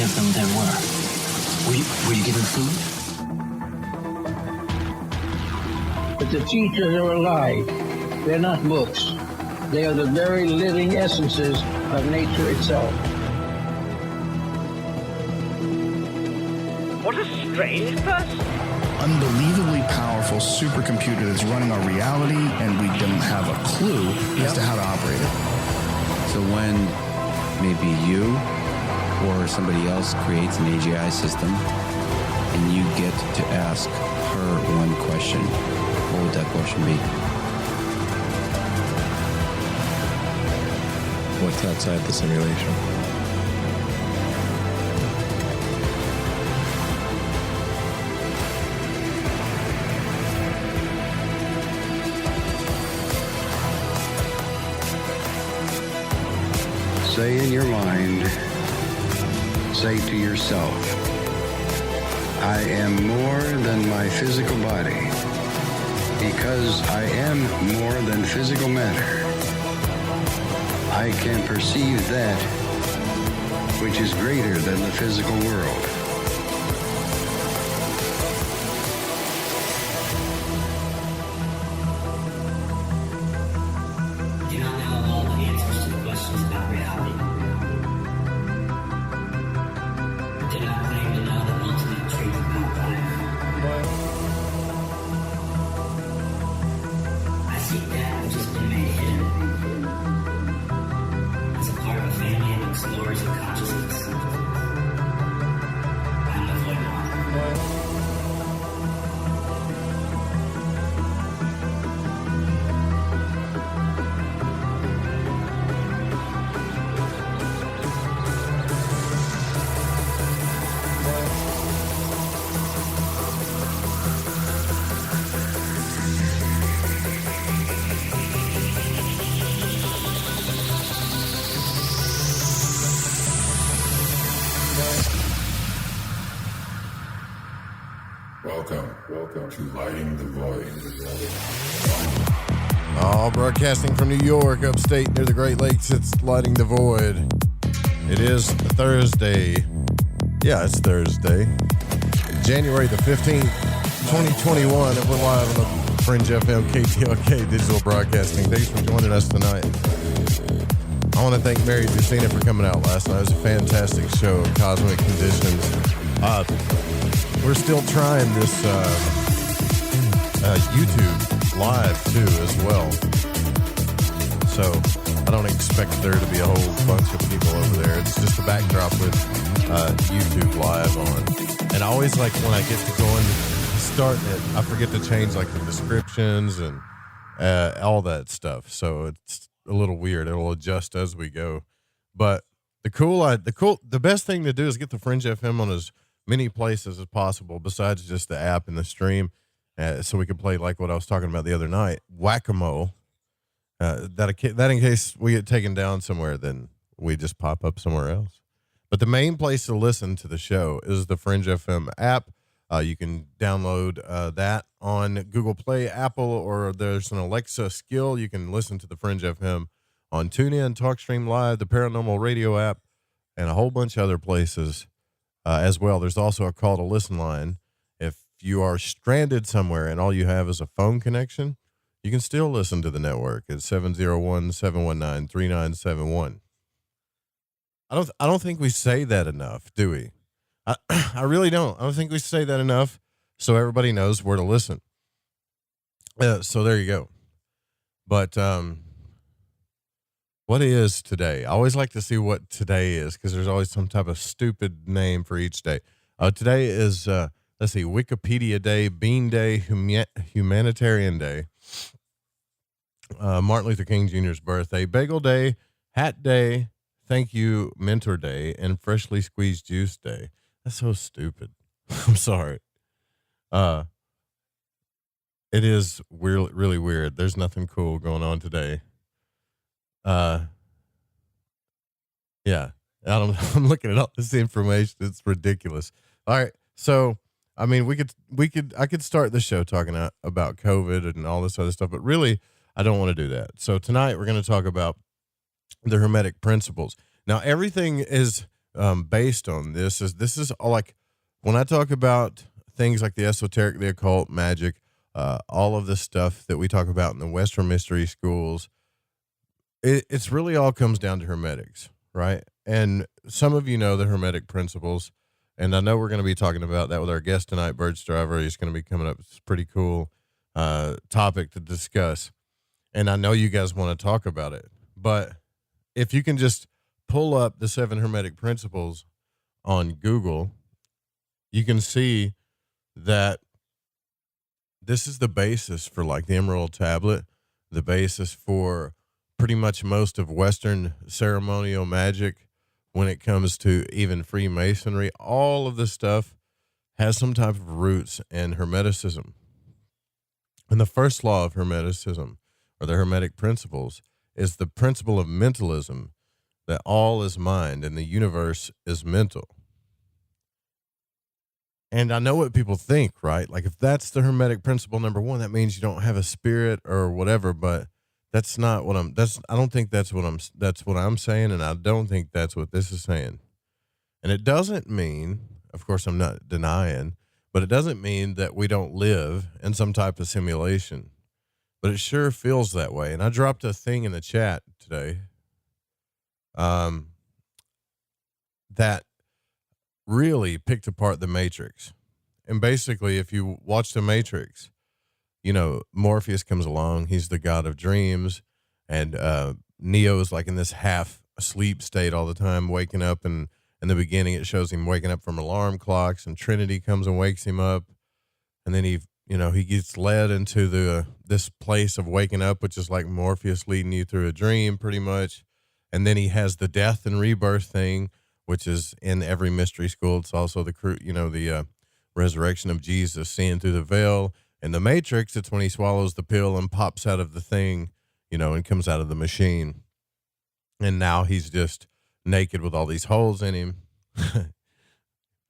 many of them there were. Were you given food? But the teachers are alive. They're not books. They are the very living essences of nature itself. What a strange person. Unbelievably powerful supercomputer that's running our reality, and we don't have a clue as to how to operate it. So when maybe you or somebody else creates an AGI system and you get to ask her one question, what would that question be? What's outside the simulation? Say in your mind, say to yourself, I am more than my physical body, because I am more than physical matter. I can perceive that which is greater than the physical world. Do not know all the answers to the questions about reality. Do not claim to know the ultimate truth about life. I seek that which has been made hidden. As a part of a family and explorers of consciousness. I am the void one. Welcome to Lighting the Void. All broadcasting from New York, upstate near the Great Lakes, it's Lighting the Void. It is Thursday. Yeah, it's Thursday. January the 15th, 2021, and we're live on the Fringe FM KTLK digital broadcasting. Thanks for joining us tonight. I want to thank Mary Justina for coming out last night. It was a fantastic show, Cosmic Conditions. We're still trying this YouTube live too as well. So I don't expect there to be a whole bunch of people over there. It's just a backdrop with YouTube live on. And I always like when I get to going, starting it, I forget to change like the descriptions and all that stuff. So it's a little weird. It'll adjust as we go. But the best thing to do is get the Fringe FM on as many places as possible besides just the app and the stream, so we can play like what I was talking about the other night, whack-a-mole. That in case we get taken down somewhere, then we just pop up somewhere else. But the main place to listen to the show is the Fringe FM app. You can download that on Google Play, Apple, or there's an Alexa skill. You can listen to the Fringe FM on TuneIn, TalkStream Live, the Paranormal Radio app, and a whole bunch of other places. As well, there's also a call to listen line. If you are stranded somewhere and all you have is a phone connection, you can still listen to the network. It's 701-719-3971. I don't think we say that enough, do we? I really don't. I don't think we say that enough, so everybody knows where to listen. So there you go. But what is today? I always like to see what today is because there's always some type of stupid name for each day. Today is, let's see, Wikipedia Day, Bean Day, Humanitarian Day, Martin Luther King Jr.'s birthday, Bagel Day, Hat Day, Thank You Mentor Day, and Freshly Squeezed Juice Day. That's so stupid. I'm sorry. It is really weird. There's nothing cool going on today. Yeah, I'm looking at all this information. It's ridiculous. All right. So, I mean, I could start the show talking about COVID and all this other stuff, but really I don't want to do that. So tonight we're going to talk about the Hermetic Principles. Now everything is based on this is all, like, when I talk about things like the esoteric, the occult, magic, all of the stuff that we talk about in the Western mystery schools, it's really all comes down to Hermetics, right? And some of you know the Hermetic Principles, and I know we're going to be talking about that with our guest tonight, Burch Driver. He's going to be coming up. It's a pretty cool topic to discuss, and I know you guys want to talk about it. But if you can just pull up the 7 Hermetic Principles on Google, you can see that this is the basis for, like, the Emerald Tablet, the basis for pretty much most of Western ceremonial magic. When it comes to even Freemasonry, all of this stuff has some type of roots in Hermeticism. And the first law of Hermeticism, or the Hermetic Principles, is the principle of mentalism, that all is mind and the universe is mental. And I know what people think, right? Like, if that's the Hermetic Principle number 1, that means you don't have a spirit or whatever, but that's not what I don't think that's what I'm saying, and I don't think that's what this is saying. And it doesn't mean, of course I'm not denying, but it doesn't mean that we don't live in some type of simulation. But it sure feels that way. And I dropped a thing in the chat today that really picked apart the Matrix. And basically, if you watch the Matrix, you know, Morpheus comes along. He's the god of dreams. And Neo's like in this half asleep state all the time, waking up. And in the beginning, it shows him waking up from alarm clocks. And Trinity comes and wakes him up. And then he gets led into this place of waking up, which is like Morpheus leading you through a dream pretty much. And then he has the death and rebirth thing, which is in every mystery school. It's also the resurrection of Jesus, seeing through the veil. In the Matrix, it's when he swallows the pill and pops out of the thing, and comes out of the machine. And now he's just naked with all these holes in him.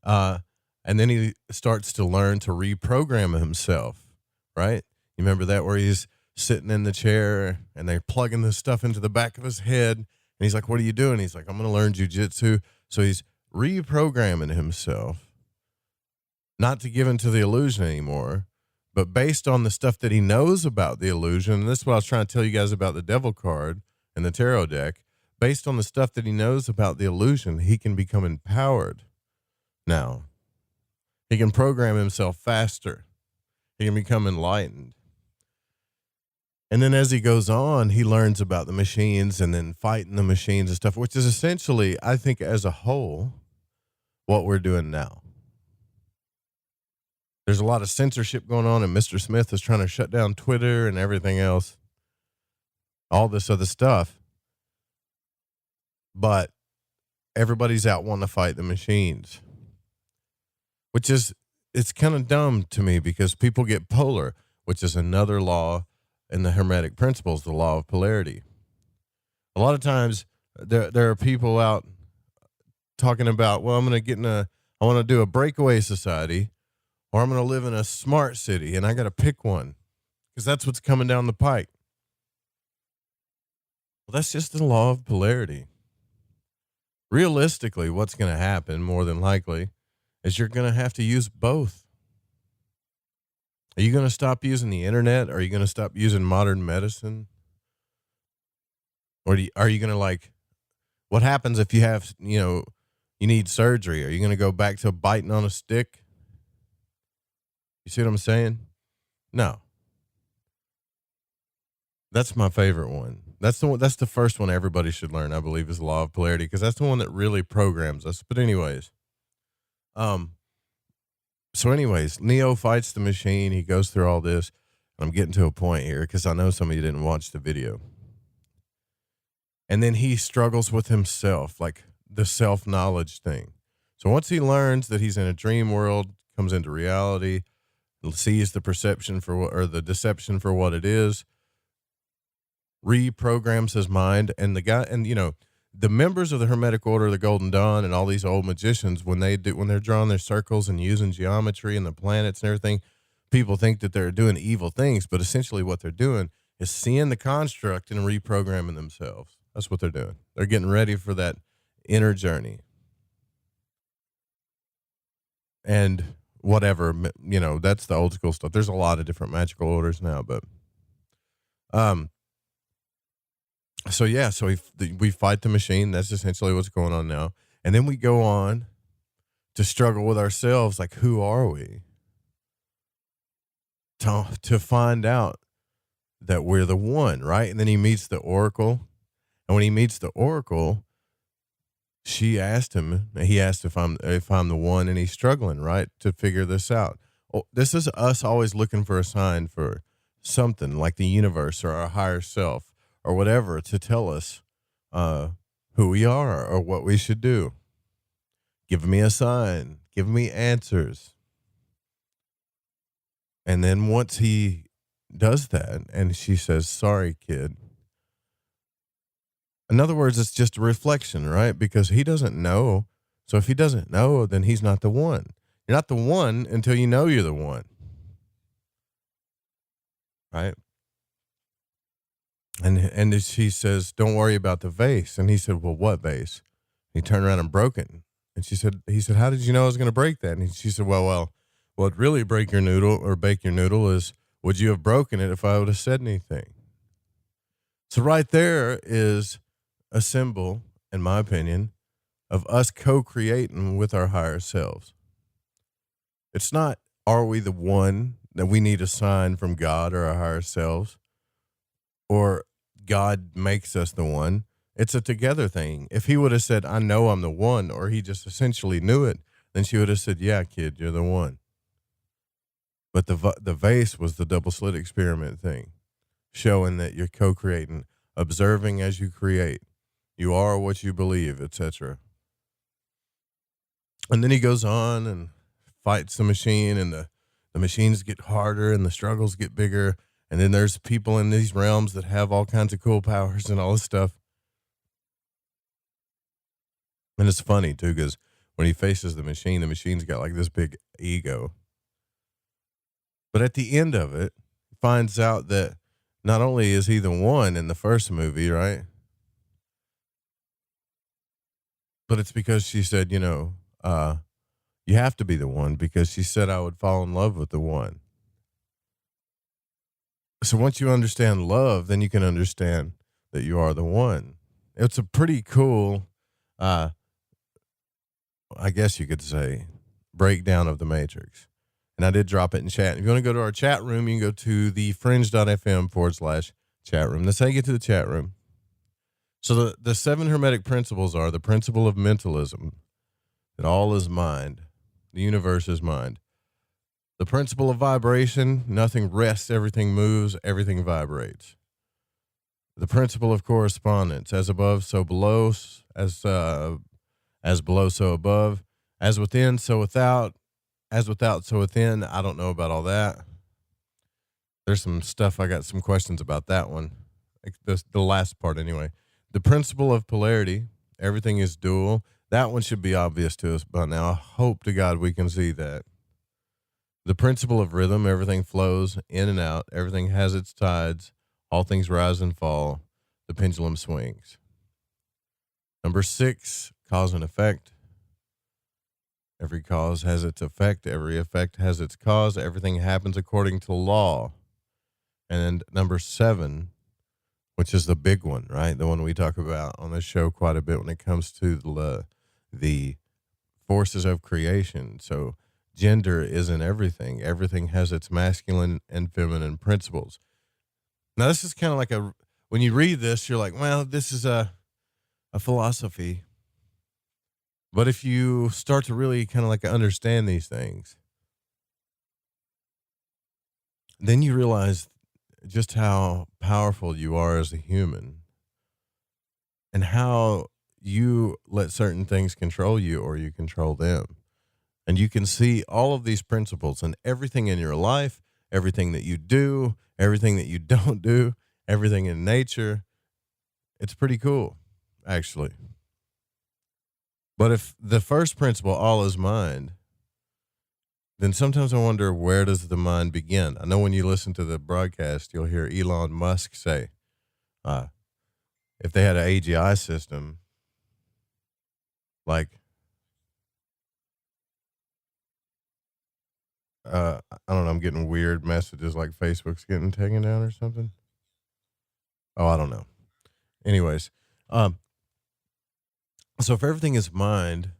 And then he starts to learn to reprogram himself, right? You remember that, where he's sitting in the chair and they're plugging this stuff into the back of his head. And he's like, what are you doing? He's like, I'm going to learn jujitsu. So he's reprogramming himself, not to give into the illusion anymore, but based on the stuff that he knows about the illusion. And this is what I was trying to tell you guys about the devil card and the tarot deck. Based on the stuff that he knows about the illusion, he can become empowered. Now, he can program himself faster. He can become enlightened. And then as he goes on, he learns about the machines and then fighting the machines and stuff, which is essentially, I think, as a whole, what we're doing now. There's a lot of censorship going on, and Mr. Smith is trying to shut down Twitter and everything else, all this other stuff. But everybody's out wanting to fight the machines, which is, it's kind of dumb to me, because people get polar, which is another law in the Hermetic Principles, the law of polarity. A lot of times there are people out talking about, well, I want to do a breakaway society, or I'm going to live in a smart city, and I got to pick one because that's what's coming down the pike. Well, that's just the law of polarity. Realistically, what's going to happen, more than likely, is you're going to have to use both. Are you going to stop using the internet? Are you going to stop using modern medicine? Or are you going to, what happens if you have, you need surgery? Are you going to go back to biting on a stick? You see what I'm saying? No. That's my favorite one. That's the first one everybody should learn, I believe, is the law of polarity, because that's the one that really programs us. But anyways, Neo fights the machine. He goes through all this. I'm getting to a point here because I know some of you didn't watch the video. And then he struggles with himself, like the self-knowledge thing. So once he learns that he's in a dream world, comes into reality, sees the perception the deception for what it is, reprograms his mind, and the members of the Hermetic Order, the Golden Dawn, and all these old magicians, when they're drawing their circles and using geometry and the planets and everything, people think that they're doing evil things, but essentially what they're doing is seeing the construct and reprogramming themselves. That's what they're doing. They're getting ready for that inner journey. and whatever, that's the old school stuff. There's a lot of different magical orders now, but so we fight the machine. That's essentially what's going on now. And then we go on to struggle with ourselves, like, who are we? To find out that we're the one, right? And then he meets the oracle. And when he meets the oracle, he asked if I'm the one, and he's struggling, right, to figure this out. Oh, this is us always looking for a sign for something, like the universe or our higher self or whatever, to tell us who we are or what we should do. Give me a sign. Give me answers. And then once he does that, and she says, "Sorry, kid." In other words, it's just a reflection, right? Because he doesn't know. So if he doesn't know, then he's not the one. You're not the one until you know you're the one. Right? And she says, "Don't worry about the vase." And he said, "Well, what vase?" He turned around and broke it. And he said, "How did you know I was going to break that?" And she said, well, what really bake your noodle is, would you have broken it if I would have said anything? So right there is a symbol, in my opinion, of us co-creating with our higher selves. It's not, are we the one that we need a sign from God or our higher selves, or God makes us the one. It's a together thing. If he would have said, "I know I'm the one," or he just essentially knew it, then she would have said, "Yeah, kid, you're the one." But the vase was the double slit experiment thing, showing that you're co-creating, observing as you create. You are what you believe, etc. And then he goes on and fights the machine, and the machines get harder and the struggles get bigger. And then there's people in these realms that have all kinds of cool powers and all this stuff. And it's funny, too, because when he faces the machine's got like this big ego. But at the end of it, he finds out that not only is he the one in the first movie, right? But it's because she said, you have to be the one, because she said I would fall in love with the one. So once you understand love, then you can understand that you are the one. It's a pretty cool, I guess you could say, breakdown of the Matrix. And I did drop it in chat. If you want to go to our chat room, you can go to the fringe.fm/chat room. That's how you get to the chat room. So the 7 Hermetic Principles are the principle of mentalism, that all is mind. The universe is mind. The principle of vibration, nothing rests, everything moves, everything vibrates. The principle of correspondence, as above, so below, as below, so above, as within, so without, as without, so within. I don't know about all that. There's some stuff, I got some questions about that one. The last part anyway. The principle of polarity, everything is dual. That one should be obvious to us by now. I hope to God we can see that. The principle of rhythm, everything flows in and out. Everything has its tides. All things rise and fall. The pendulum swings. Number 6, cause and effect. Every cause has its effect. Every effect has its cause. Everything happens according to law. And number 7, which is the big one, right? The one we talk about on this show quite a bit when it comes to the forces of creation. So gender isn't everything. Everything has its masculine and feminine principles. Now, this is kind of like when you read this, you're like, well, this is a philosophy. But if you start to really kind of like understand these things, then you realize just how powerful you are as a human, and how you let certain things control you or you control them. And you can see all of these principles in everything in your life, everything that you do, everything that you don't do, everything in nature. It's pretty cool, actually. But if the first principle, all is mind, then sometimes I wonder, where does the mind begin? I know when you listen to the broadcast, you'll hear Elon Musk say, if they had an AGI system, like I don't know, I'm getting weird messages like Facebook's getting taken down or something. Oh, I don't know. Anyways, so if everything is mind,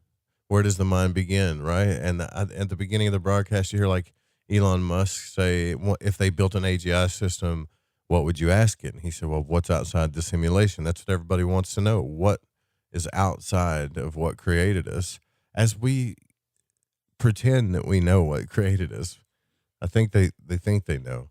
where does the mind begin, right? And at the beginning of the broadcast, you hear like Elon Musk say, if they built an AGI system, what would you ask it? And he said, well, what's outside the simulation? That's what everybody wants to know. What is outside of what created us? As we pretend that we know what created us, I think they think they know.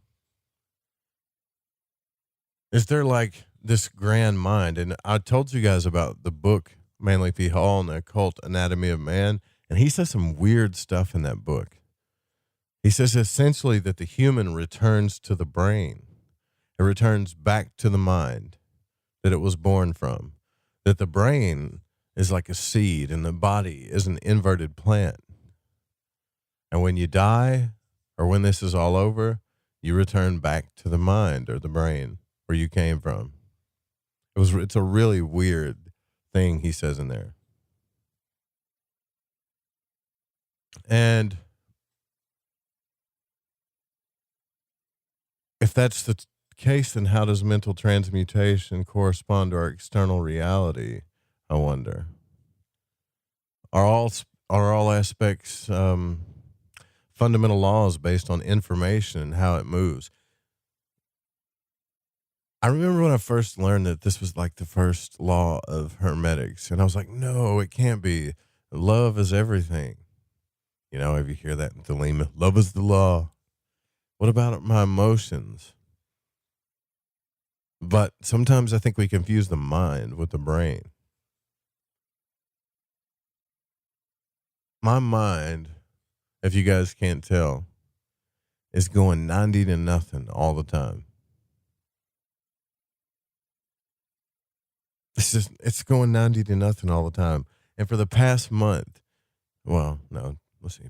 Is there like this grand mind? And I told you guys about the book Manly P. Hall and the Occult Anatomy of Man, and he says some weird stuff in that book. He says essentially that the human returns to the brain. It returns back to the mind that it was born from. That the brain is like a seed and the body is an inverted plant. And when you die, or when this is all over, you return back to the mind or the brain where you came from. It's a really weird thing he says in there. And if that's the case, then how does mental transmutation correspond to our external reality? I wonder. Are all aspects fundamental laws based on information and how it moves? I remember when I first learned that this was like the first law of hermetics, and I was like, no, it can't be. Love is everything. You know, if you hear that in Thelema, love is the law. What about my emotions? But sometimes I think we confuse the mind with the brain. My mind, if you guys can't tell, is going 90 to nothing all the time. It's going 90 to nothing all the time. And for the past month,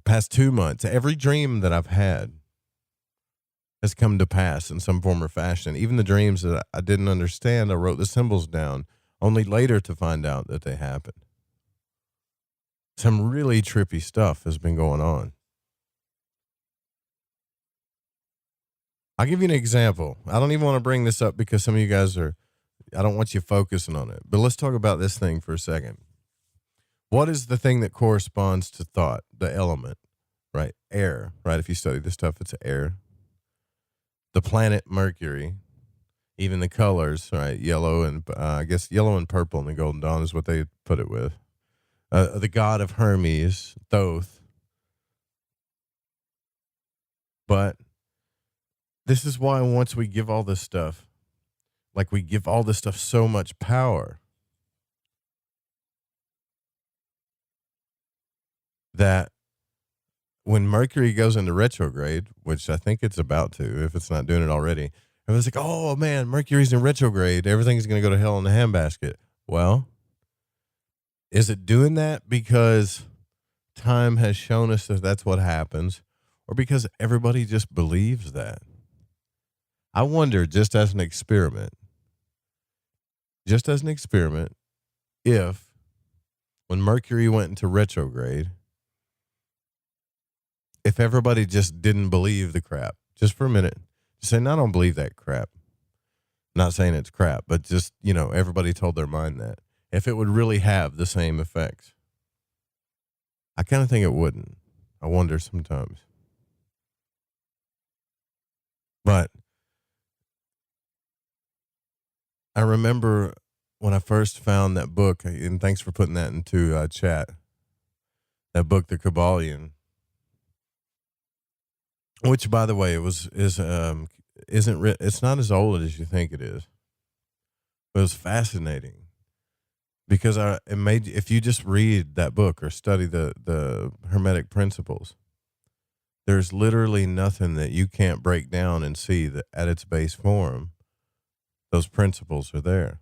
past 2 months, every dream that I've had has come to pass in some form or fashion. Even the dreams that I didn't understand, I wrote the symbols down, only later to find out that they happened. Some really trippy stuff has been going on. I'll give you an example. I don't even want to bring this up because some of you guys I don't want you focusing on it. But let's talk about this thing for a second. What is the thing that corresponds to thought? The element, right? Air, right? If you study this stuff, it's air. The planet Mercury, even the colors, right? Yellow and I guess yellow and purple in the Golden Dawn is what they put it with. The god of Hermes, Thoth. But this is why once we give all this stuff, like we give all this stuff so much power, that when Mercury goes into retrograde, which I think it's about to, if it's not doing it already, everyone's like, oh man, Mercury's in retrograde, everything's going to go to hell in a handbasket. Well, is it doing that because time has shown us that that's what happens, or because everybody just believes that? I wonder, just as an experiment, if when Mercury went into retrograde, if everybody just didn't believe the crap, just for a minute, just saying, I don't believe that crap. Not saying it's crap, but just, everybody told their mind that. If it would really have the same effects. I kind of think it wouldn't. I wonder sometimes. But I remember when I first found that book, and thanks for putting that into chat, that book, The Kabbalion, which, by the way, it's not as old as you think it is. But it was fascinating because if you just read that book or study the Hermetic Principles, there's literally nothing that you can't break down and see that at its base form, those principles are there.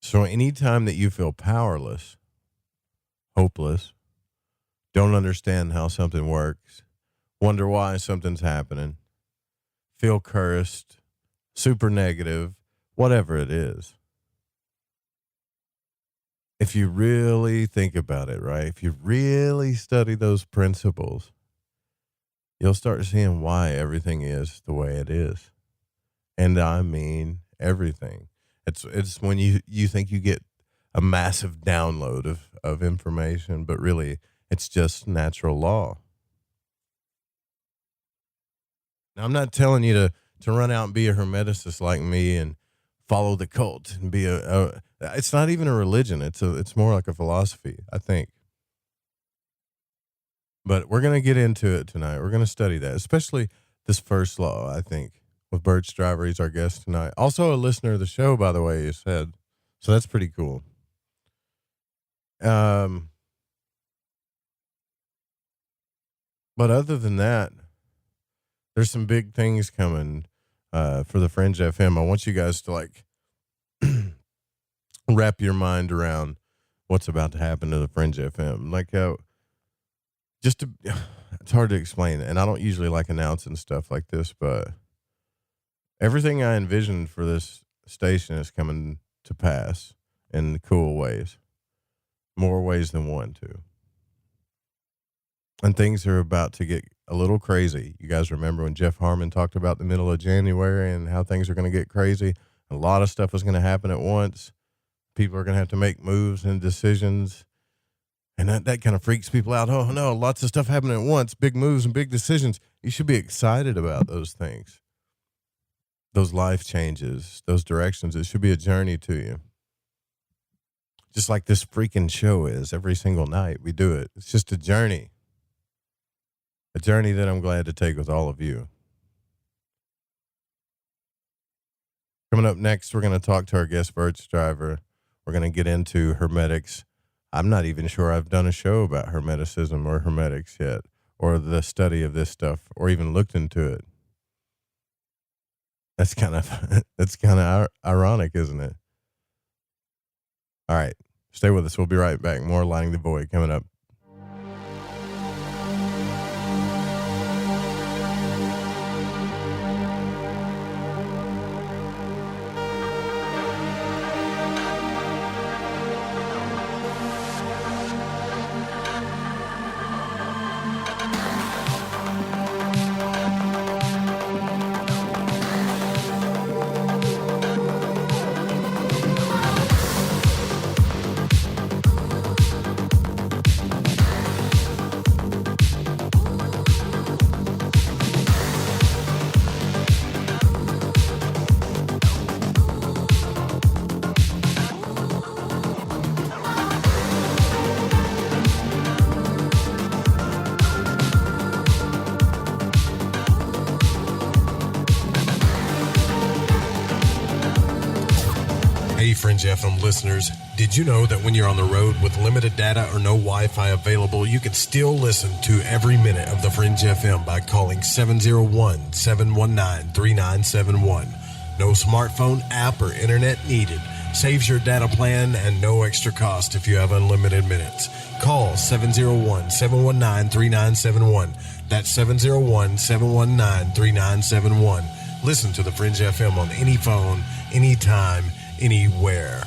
So anytime that you feel powerless, hopeless, don't understand how something works, wonder why something's happening, feel cursed, super negative, whatever it is. If you really think about it, right? If you really study those principles, you'll start seeing why everything is the way it is. And I mean everything. It's when you think you get a massive download of information, but really it's just natural law. Now, I'm not telling you to run out and be a hermeticist like me and follow the cult and be it's not even a religion. It's more like a philosophy, I think. But we're going to get into it tonight. We're going to study that, especially this first law, I think, with Burch Driver. He's our guest tonight. Also a listener of the show, by the way, you said. So that's pretty cool. But other than that, there's some big things coming for the Fringe FM. I want you guys to like wrap your mind around what's about to happen to the Fringe FM. Like it's hard to explain, and I don't usually like announcing stuff like this, but everything I envisioned for this station is coming to pass in cool ways, more ways than one, too. And things are about to get a little crazy. You guys remember when Jeff Harmon talked about the middle of January and how things are going to get crazy? A lot of stuff is going to happen at once. People are going to have to make moves and decisions. And that kind of freaks people out. Oh, no, lots of stuff happening at once, big moves and big decisions. You should be excited about those things, those life changes, those directions. It should be a journey to you. Just like this freaking show is every single night we do it. It's just a journey. A journey that I'm glad to take with all of you. Coming up next, we're going to talk to our guest, Burch Driver. We're going to get into hermetics. I'm not even sure I've done a show about hermeticism or hermetics yet, or the study of this stuff, or even looked into it. That's kind of ironic, isn't it? All right, stay with us. We'll be right back. More Lighting the Void coming up. Fringe FM listeners, did you know that when you're on the road with limited data or no Wi-Fi available, you can still listen to every minute of the Fringe FM by calling 701-719-3971. No smartphone, app, or internet needed. Saves your data plan and no extra cost if you have unlimited minutes. Call 701-719-3971. That's 701-719-3971. Listen to the Fringe FM on any phone, anytime, anywhere.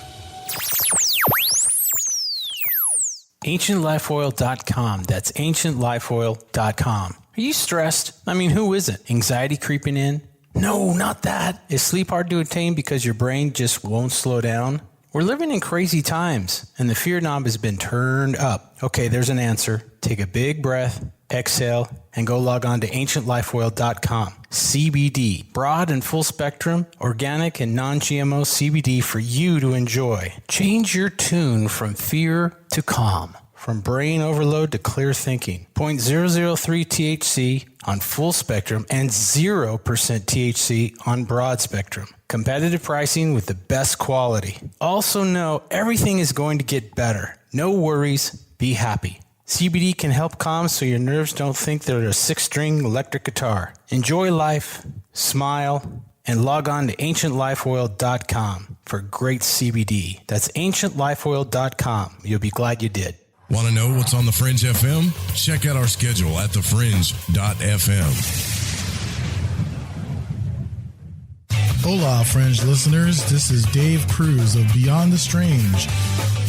AncientLifeOil.com. That's AncientLifeOil.com. Are you stressed? I mean, who isn't? Anxiety creeping in? No, not that. Is sleep hard to attain because your brain just won't slow down? We're living in crazy times, and the fear knob has been turned up. Okay, there's an answer. Take a big breath, exhale, and go log on to AncientLifeOil.com. CBD, broad and full spectrum, organic and non-GMO CBD for you to enjoy. Change your tune from fear to calm, from brain overload to clear thinking. 0.003 THC on full spectrum and 0% THC on broad spectrum. Competitive pricing with the best quality. Also know everything is going to get better. No worries, be happy. CBD can help calm so your nerves don't think they're a 6-string electric guitar. Enjoy life, smile, and log on to AncientLifeOil.com for great CBD. That's AncientLifeOil.com. You'll be glad you did. Want to know what's on the Fringe FM? Check out our schedule at thefringe.fm. Hola, Fringe listeners. This is Dave Cruz of Beyond the Strange,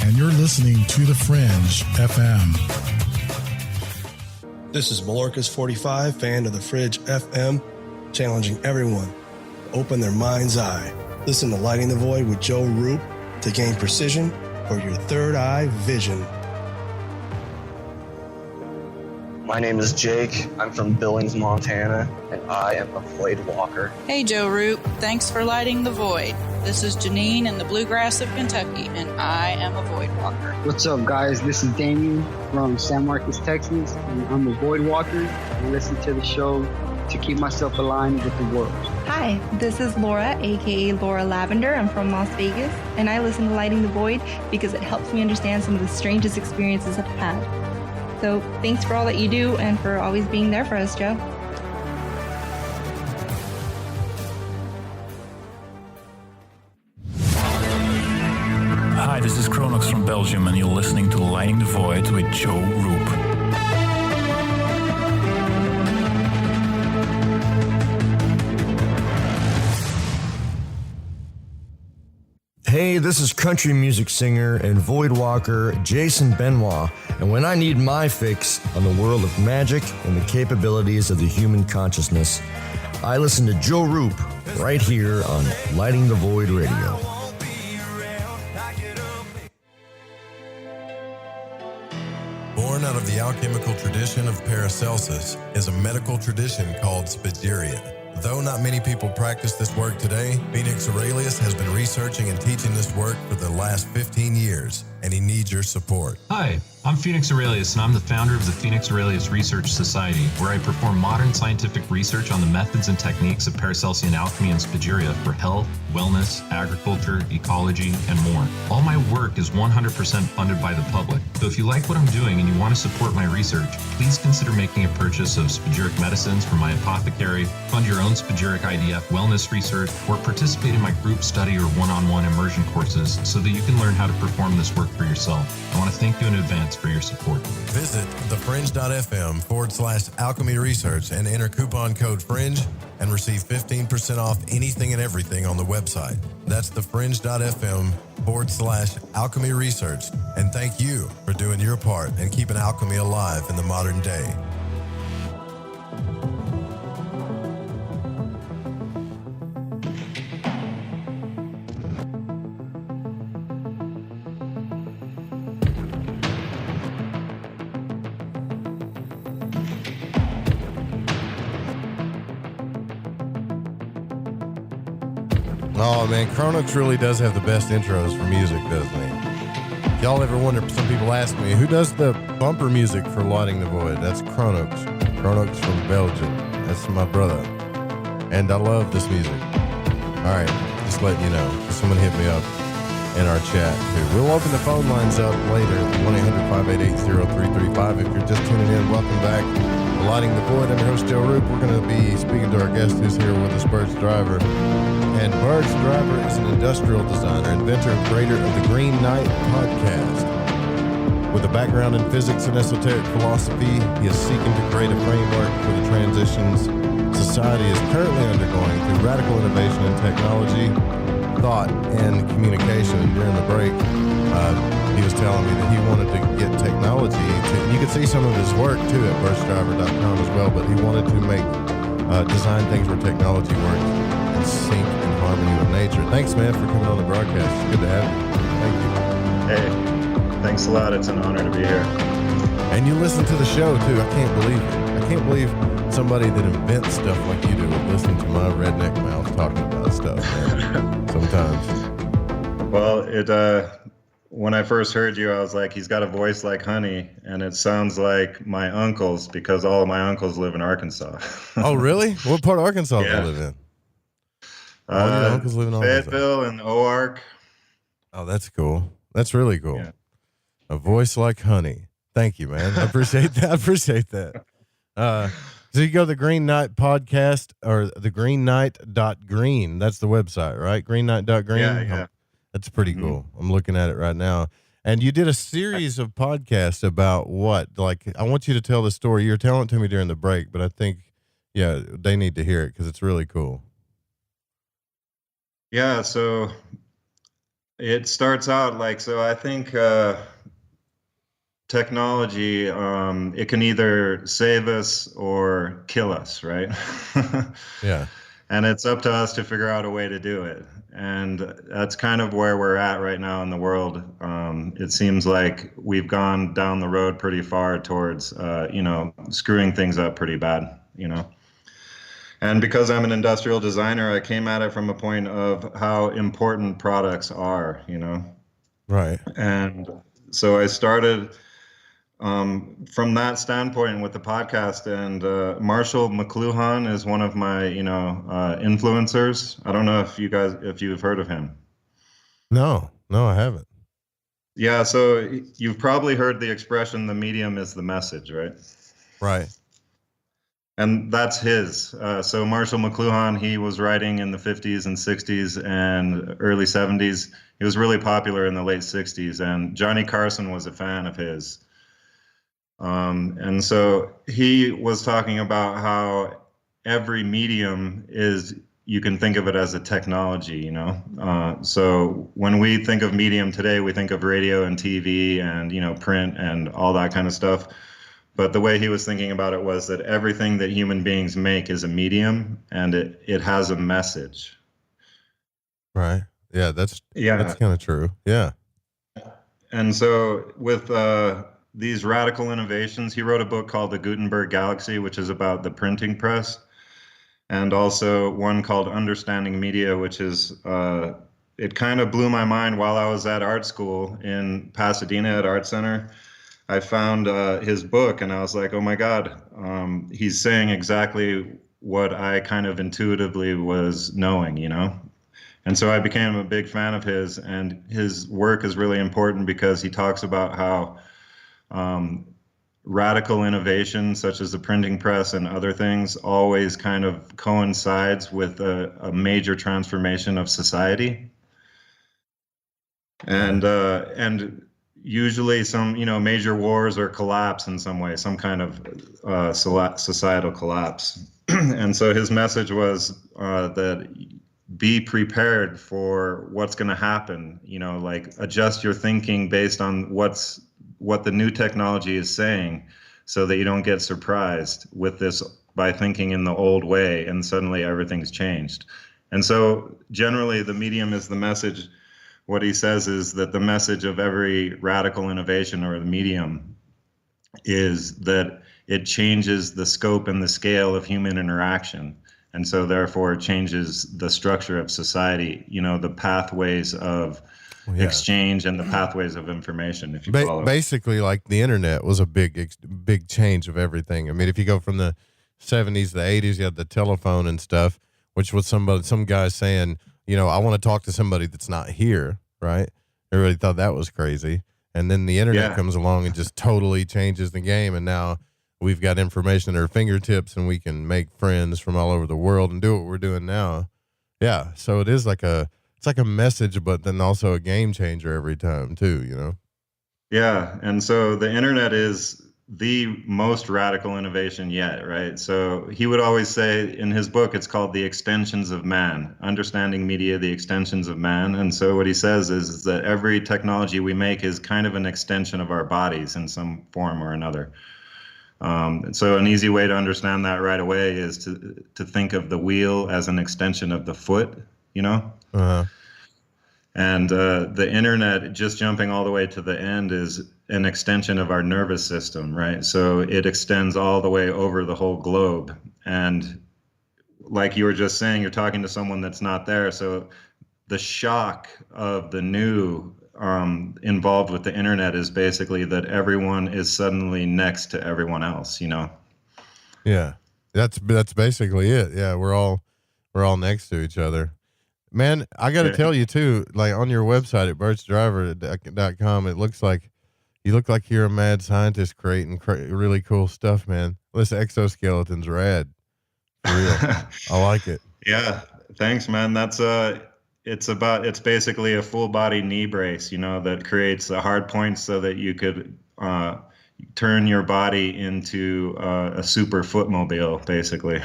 and you're listening to The Fringe FM. This is Malorcas45, fan of the Fringe FM, challenging everyone to open their mind's eye. Listen to Lighting the Void with Joe Roop to gain precision for your third eye vision. My name is Jake. I'm from Billings, Montana, and I am a Void Walker. Hey, Joe Roop. Thanks for lighting the void. This is Janine in the bluegrass of Kentucky, and I am a Void Walker. What's up, guys? This is Damien from San Marcos, Texas, and I'm a Void Walker. I listen to the show to keep myself aligned with the world. Hi, this is Laura, aka Laura Lavender. I'm from Las Vegas, and I listen to Lighting the Void because it helps me understand some of the strangest experiences I've had. So thanks for all that you do and for always being there for us, Joe. Hi, this is Kronox from Belgium, and you're listening to Lighting the Void with Joe Roop. Hey, this is country music singer and void walker Jason Benoit, and when I need my fix on the world of magic and the capabilities of the human consciousness, I listen to Joe Roop right here on Lighting the Void Radio. Born out of the alchemical tradition of Paracelsus is a medical tradition called Spagyria. Though not many people practice this work today, Phoenix Aurelius has been researching and teaching this work for the last 15 years, and he needs your support. Hi, I'm Phoenix Aurelius, and I'm the founder of the Phoenix Aurelius Research Society, where I perform modern scientific research on the methods and techniques of Paracelsian alchemy and Spagyria for health, wellness, agriculture, ecology, and more. All my work is 100% funded by the public. So if you like what I'm doing and you want to support my research, please consider making a purchase of spagyric medicines from my apothecary, fund your own spagyric IDF wellness research, or participate in my group study or one-on-one immersion courses so that you can learn how to perform this work for yourself. I want to thank you in advance for your support. Visit thefringe.fm/alchemy research and enter coupon code FRINGE and receive 15% off anything and everything on the website. That's thefringe.fm/alchemy research. And thank you for doing your part and keeping alchemy alive in the modern day. Oh man, Kronox really does have the best intros for music, doesn't he? Y'all ever wonder, some people ask me, who does the bumper music for Lighting the Void? That's Kronox. Kronox from Belgium. That's my brother. And I love this music. All right, just letting you know. Someone hit me up in our chat too. We'll open the phone lines up later, 1-800-588-0335. If you're just tuning in, welcome back to Lighting the Void. I'm your host, Joe Roop. We're going to be speaking to our guest who's here with us, Burch Driver. And Burch Driver is an industrial designer, inventor, and creator of the GreenKight podcast. With a background in physics and esoteric philosophy, he is seeking to create a framework for the transitions society is currently undergoing through radical innovation in technology, thought, and communication. And during the break, he was telling me that he wanted to get technology. You can see some of his work, too, at burchdriver.com as well, but he wanted to make design things where technology works in sync and harmony with nature. Thanks, man, for coming on the broadcast. It's good to have you. Thank you. Hey, thanks a lot. It's an honor to be here. And you listen to the show, too. I can't believe it. I can't believe somebody that invents stuff like you do would listen to my redneck mouth talking about stuff, man. Sometimes. Well, when I first heard you, I was like, he's got a voice like honey, and it sounds like my uncles, because all of my uncles live in Arkansas. Oh, really? What part of Arkansas do you live in? All your uncles live in Arkansas. Fayetteville and Oark. Oh, that's cool. That's really cool. Yeah. A voice like honey. Thank you, man. I appreciate that. I appreciate that. So you go to the GreenKight podcast or the GreenKight.green. That's the website, right? GreenKight.green. Yeah. That's pretty cool. I'm looking at it right now. And you did a series of podcasts about what? Like, I want you to tell the story. You were telling it to me during the break, but I think, yeah, they need to hear it because it's really cool. Yeah, so it starts out like, so I think technology, it can either save us or kill us, right? Yeah. And it's up to us to figure out a way to do it. And that's kind of where we're at right now in the world. It seems like we've gone down the road pretty far towards, screwing things up pretty bad, And because I'm an industrial designer, I came at it from a point of how important products are, Right. And so I started from that standpoint with the podcast, and Marshall Mcluhan is one of my, influencers. I don't know if you've heard of him. No, I haven't. Yeah, so you've probably heard the expression, the medium is the message, right? Right. And that's his. So Marshall Mcluhan, he was writing in the 50s and 60s and early 70s. He was really popular in the late 60s, and Johnny Carson was a fan of his. And so he was talking about how every medium you can think of it as a technology, So when we think of medium today, we think of radio and TV and, print and all that kind of stuff. But the way he was thinking about it was that everything that human beings make is a medium, and it has a message. Right. Yeah, that's kind of true. Yeah. And so with these radical innovations, he wrote a book called The Gutenberg Galaxy, which is about the printing press, and also one called Understanding Media, which is, it kind of blew my mind while I was at art school in Pasadena at Art Center. I found his book, and I was like, oh my God, he's saying exactly what I kind of intuitively was knowing, And so I became a big fan of his, and his work is really important because he talks about how radical innovation, such as the printing press and other things, always kind of coincides with a major transformation of society. And usually some, major wars or collapse in some way, some kind of societal collapse. And so his message was that be prepared for what's going to happen, like adjust your thinking based on what the new technology is saying, so that you don't get surprised with this by thinking in the old way and suddenly everything's changed. And so generally the medium is the message. What he says is that the message of every radical innovation or the medium is that it changes the scope and the scale of human interaction. And so therefore it changes the structure of society, the pathways of exchange and the pathways of information, if you follow. Basically, like the internet was a big change of everything. I mean, if you go from the 70s to the 80s, you had the telephone and stuff, which was some guy saying, I want to talk to somebody that's not here, right? Everybody thought that was crazy. And then the internet comes along and just totally changes the game. And now we've got information at our fingertips, and we can make friends from all over the world and do what we're doing now. Yeah. So it is it's like a message, but then also a game changer every time too, Yeah. And so the internet is the most radical innovation yet, right? So he would always say in his book, it's called The Extensions of Man, Understanding Media, The Extensions of Man. And so what he says is that every technology we make is kind of an extension of our bodies in some form or another. So an easy way to understand that right away is to think of the wheel as an extension of the foot, Uh-huh. And the internet, just jumping all the way to the end, is an extension of our nervous system, right? So it extends all the way over the whole globe. And like you were just saying, you're talking to someone that's not there. So the shock of the new involved with the internet is basically that everyone is suddenly next to everyone else, Yeah, that's basically it. Yeah, we're all next to each other. Man, I got to tell you too, like on your website at burchdriver.com, it looks like you look like you're a mad scientist creating really cool stuff, man. This exoskeleton's rad. For real. I like it. Yeah, thanks, man. That's it's basically a full body knee brace, that creates the hard points so that you could turn your body into a super footmobile, basically.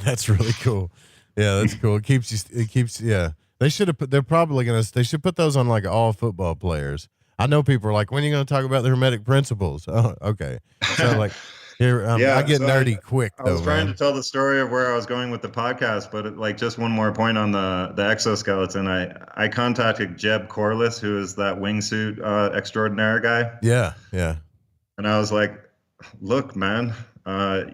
That's really cool. Yeah, that's cool. It keeps, yeah. They should put those on like all football players. I know people are like, when are you going to talk about the Hermetic Principles? Oh, okay. So like, here, I get nerdy quick. I was trying to tell the story of where I was going with the podcast, but like just one more point on the exoskeleton. I contacted Jeb Corliss, who is that wingsuit extraordinaire guy. Yeah, yeah. And I was like, look, man,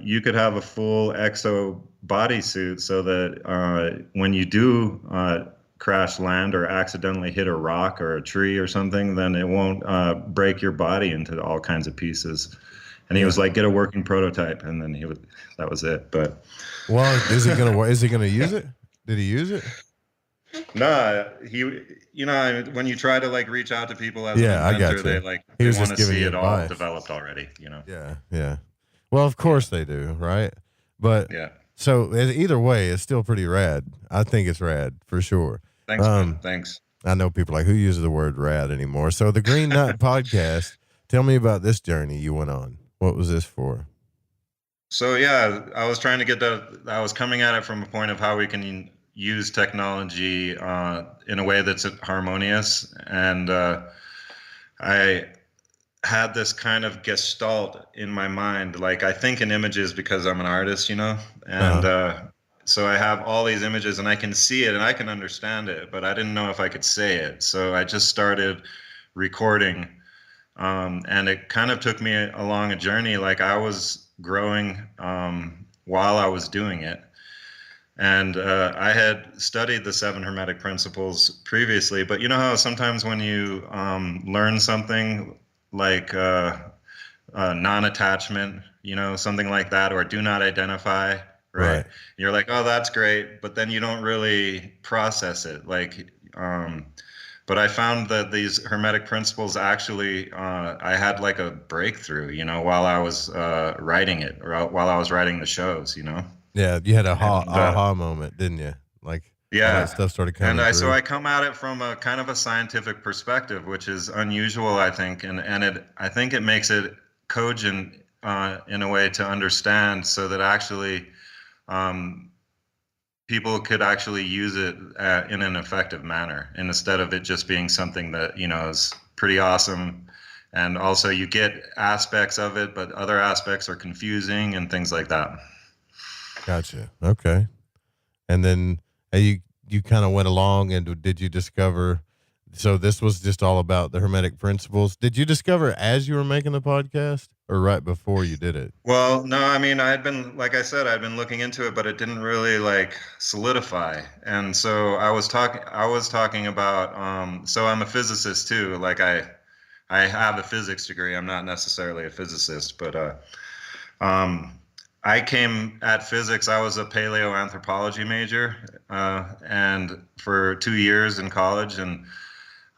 you could have a full exo bodysuit so that when you do crash land or accidentally hit a rock or a tree or something, then it won't break your body into all kinds of pieces. And he was like, get a working prototype. And then that was it. But well, is he gonna use it? Did he use it? No, when you try to like reach out to people as an inventor, they want to see it all developed already, Yeah, yeah. Well, of course they do, right? But yeah. So either way, it's still pretty rad. I think it's rad for sure. Thanks, man. Thanks. I know people like, who uses the word rad anymore? So the GreenKight podcast, tell me about this journey you went on. What was this for? So yeah, I was trying to I was coming at it from a point of how we can use technology in a way that's harmonious. And I had this kind of gestalt in my mind. Like I think in images because I'm an artist, and so I have all these images and I can see it and I can understand it, but I didn't know if I could say it. So I just started recording. And it kind of took me along a journey. Like I was growing while I was doing it. And I had studied the 7 Hermetic Principles previously, but you know how sometimes when you learn something like non-attachment, something like that, or do not identify, right? You're like, oh, that's great, but then you don't really process it. But I found that these Hermetic Principles actually, I had like a breakthrough, while I was writing it, or while I was writing the shows, Yeah, you had a aha moment, didn't you? Like, yeah, all that stuff started coming through. So I come at it from a kind of a scientific perspective, which is unusual, I think, and I think it makes it cogent in a way to understand, so that actually people could actually use it in an effective manner, and instead of it just being something that is pretty awesome, and also you get aspects of it, but other aspects are confusing and things like that. Gotcha. Okay. And then you kind of went along, and did you discover? So this was just all about the Hermetic Principles. Did you discover as you were making the podcast, or right before you did it? Well, no, I mean, I had been, like I said, I'd been looking into it, but it didn't really like solidify. And so I was talking about, so I'm a physicist too. Like I have a physics degree. I'm not necessarily a physicist, but, I came at physics. I was a paleoanthropology major, and for 2 years in college, and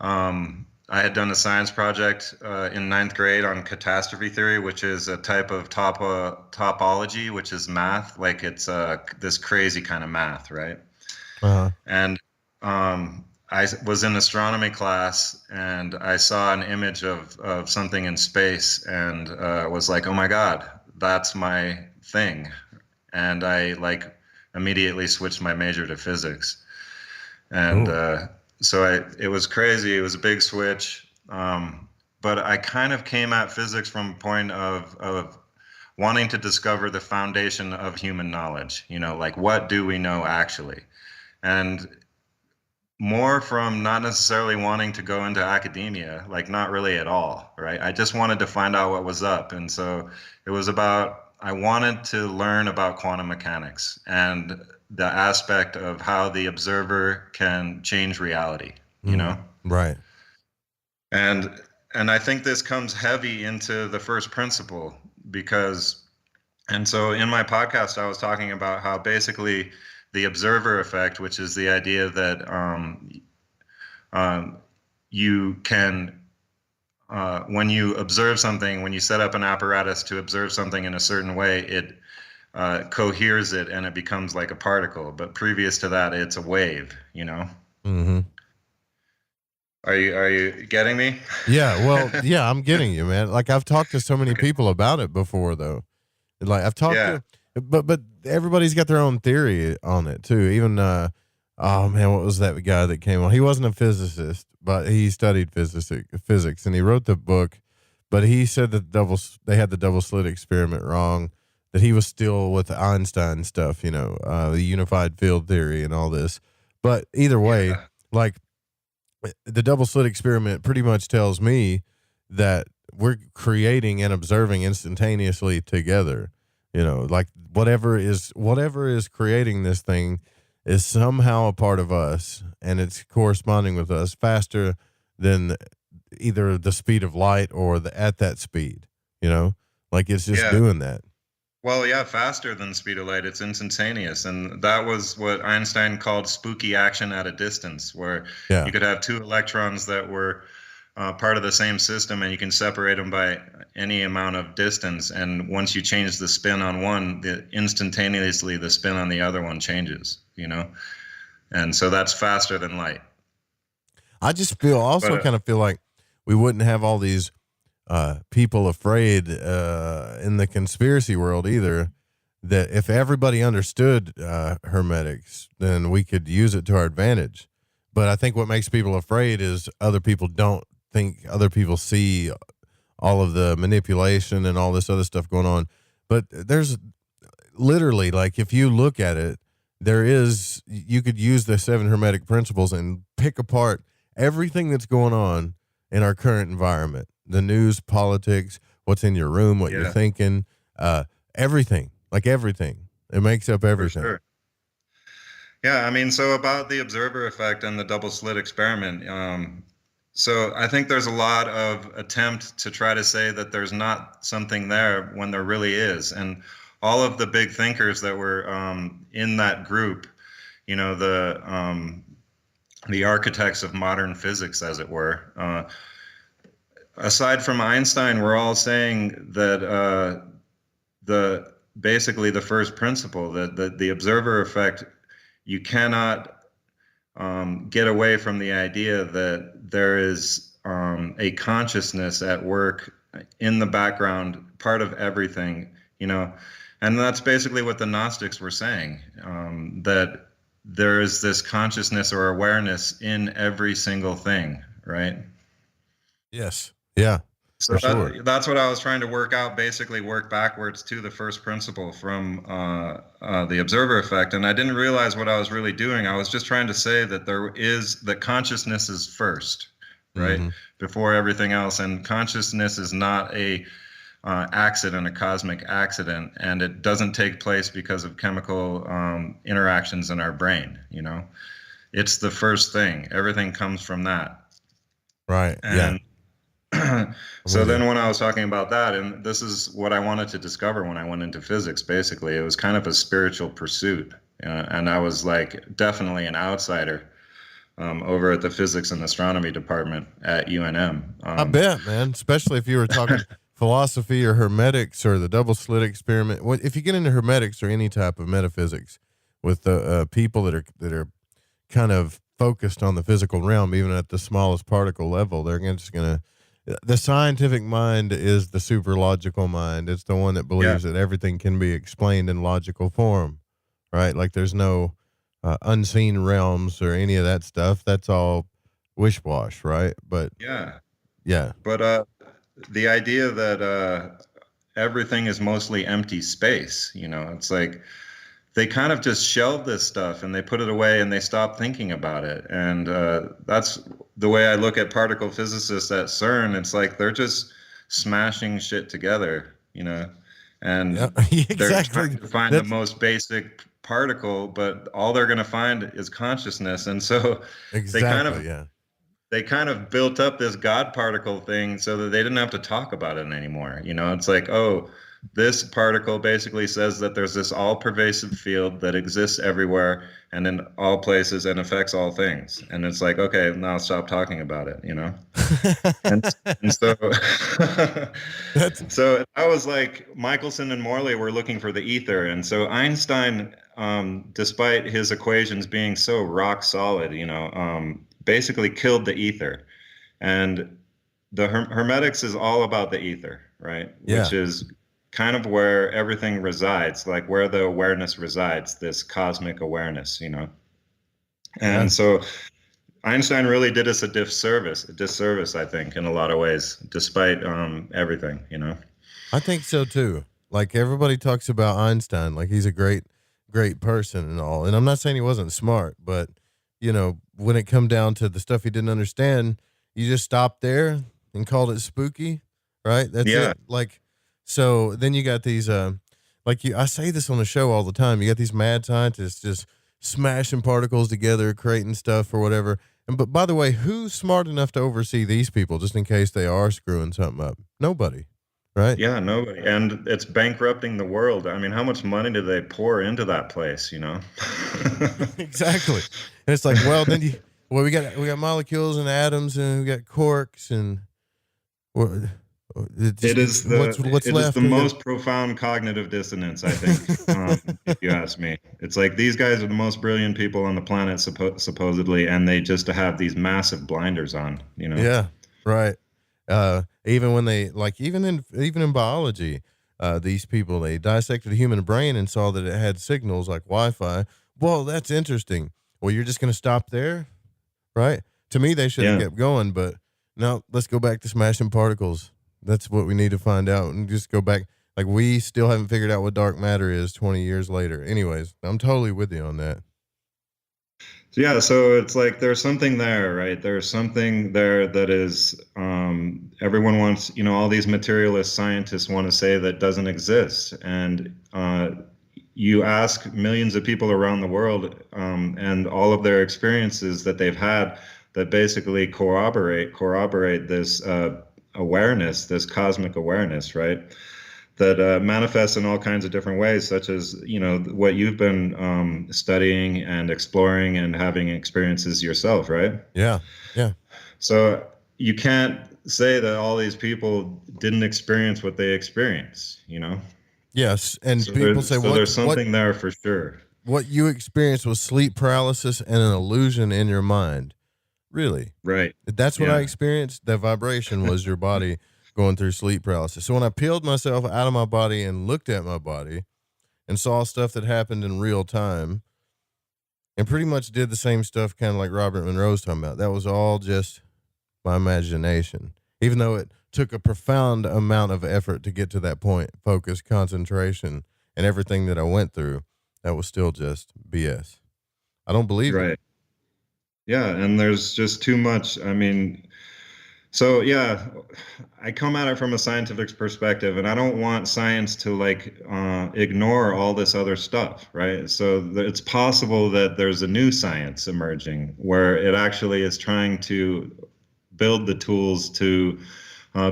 I had done a science project in 9th grade on catastrophe theory, which is a type of topology, which is math. Like it's this crazy kind of math, right? And I was in astronomy class, and I saw an image of something in space, and was like, oh my God, that's my thing. And I like immediately switched my major to physics. And so it was crazy. It was a big switch. But I kind of came at physics from a point of wanting to discover the foundation of human knowledge, like what do we know actually? And more from not necessarily wanting to go into academia, like not really at all, right? I just wanted to find out what was up. And so it was I wanted to learn about quantum mechanics and the aspect of how the observer can change reality, Right. And I think this comes heavy into the first principle and so in my podcast, I was talking about how basically the observer effect, which is the idea that you can, when you observe something, when you set up an apparatus to observe something in a certain way, it coheres it and it becomes like a particle. But previous to that, it's a wave, Mm-hmm. Are you getting me? Yeah, well, yeah, I'm getting you, man. Like I've talked to so many people about it before, though. Like I've talked to, but everybody's got their own theory on it too. Even oh man, what was that guy that came on? He wasn't a physicist, but he studied physics, and he wrote the book. But he said that they had the double slit experiment wrong. That he was still with Einstein stuff, the unified field theory and all this. But either way, like the double slit experiment pretty much tells me that we're creating and observing instantaneously together. Like whatever is creating this thing is somehow a part of us, and it's corresponding with us faster than either the speed of light or at that speed, like it's just doing that. Well, yeah, faster than the speed of light. It's instantaneous. And that was what Einstein called spooky action at a distance, where you could have two electrons that were part of the same system, and you can separate them by any amount of distance. And once you change the spin on one, instantaneously the spin on the other one changes, And so that's faster than light. I just kind of feel like we wouldn't have all these people afraid in the conspiracy world either, that if everybody understood hermetics, then we could use it to our advantage. But I think what makes people afraid is other people don't think other people see all of the manipulation and all this other stuff going on. But there's literally, like, if you look at it, you could use the 7 Hermetic Principles and pick apart everything that's going on in our current environment. The news, politics, what's in your room, what you're thinking, everything, like everything. It makes up everything. For sure. Yeah, I mean, so about the observer effect and the double slit experiment. So I think there's a lot of attempt to try to say that there's not something there when there really is. And all of the big thinkers that were in that group, the architects of modern physics, as it were, aside from Einstein, we're all saying that basically the first principle, that the observer effect, you cannot get away from the idea that there is a consciousness at work in the background, part of everything, and that's basically what the Gnostics were saying, that there is this consciousness or awareness in every single thing, right? Yes. Yeah. So that's what I was trying to work out, basically work backwards to the first principle from the observer effect. And I didn't realize what I was really doing. I was just trying to say that that consciousness is first, right? Mm-hmm. Before everything else. And consciousness is not a accident, a cosmic accident. And it doesn't take place because of chemical interactions in our brain, It's the first thing. Everything comes from that. Right. And so then when I was talking about that, and this is what I wanted to discover when I went into physics, basically, it was kind of a spiritual pursuit. And I was like definitely an outsider over at the physics and astronomy department at UNM. I bet, man, especially if you were talking philosophy or hermetics or the double slit experiment. If you get into hermetics or any type of metaphysics with the people that are kind of focused on the physical realm, even at the smallest particle level, they're just going to. The scientific mind is the super logical mind. It's the one that believes that everything can be explained in logical form, right? Like there's no unseen realms or any of that stuff. That's all wish-wash, right? But yeah. But the idea that everything is mostly empty space, it's like they kind of just shelved this stuff and they put it away and they stopped thinking about it. And that's the way I look at particle physicists at CERN. It's like they're just smashing shit together, and they're trying to find the most basic particle, but all they're going to find is consciousness. And so they kind of built up this God particle thing so that they didn't have to talk about it anymore. It's like, oh, this particle basically says that there's this all-pervasive field that exists everywhere and in all places and affects all things. And it's like, okay, now stop talking about it, and so so I was like, Michelson and Morley were looking for the ether. And so Einstein, despite his equations being so rock solid, basically killed the ether. And the Hermetics is all about the ether, right? Yeah. Which is kind of where everything resides, like where the awareness resides, this cosmic awareness, And so Einstein really did us a disservice, I think, in a lot of ways, despite everything, you know. I think so too. Like, everybody talks about Einstein, like he's a great person and all. And I'm not saying he wasn't smart, but you know, when it come down to the stuff he didn't understand, you just stopped there and called it spooky, right? That's it. Like, so then you got these, I say this on the show all the time. You got these mad scientists just smashing particles together, creating stuff or whatever. But by the way, who's smart enough to oversee these people just in case they are screwing something up? Nobody, right? Yeah, nobody. And it's bankrupting the world. I mean, how much money do they pour into that place, you know? Exactly. And it's like, well, then we got molecules and atoms, and we got quarks, and it is the most profound cognitive dissonance, I think, if you ask me. It's like these guys are the most brilliant people on the planet, supposedly, and they just have these massive blinders on, you know? Yeah, right. Even when they, like, even in biology, these people, they dissected a human brain and saw that it had signals like Wi-Fi. Well, that's interesting. Well, you're just going to stop there, right? To me, they should have kept going, but no, let's go back to smashing particles. That's what we need to find out, and just go back. Like, we still haven't figured out what dark matter is 20 years later. Anyways, I'm totally with you on that. Yeah, so it's like there's something there, right? There's something there that is, everyone wants, you know, all these materialist scientists want to say that doesn't exist. And you ask millions of people around the world, and all of their experiences that they've had that basically corroborate this awareness, this cosmic awareness, right? That manifests in all kinds of different ways, such as, you know, what you've been studying and exploring and having experiences yourself, right? Yeah, yeah. So you can't say that all these people didn't experience what they experienced, you know? Yes, and so people say, there's something there for sure. What you experienced was sleep paralysis and an illusion in your mind. Really? Right. That's what I experienced. The vibration was your body going through sleep paralysis. So when I peeled myself out of my body and looked at my body and saw stuff that happened in real time and pretty much did the same stuff kind of like Robert Monroe's talking about, that was all just my imagination. Even though it took a profound amount of effort to get to that point, focus, concentration, and everything that I went through, that was still just BS. I don't believe it. Yeah, and there's just too much. I mean, so yeah, I come at it from a scientific perspective, and I don't want science to like ignore all this other stuff, right? So it's possible that there's a new science emerging where it actually is trying to build the tools to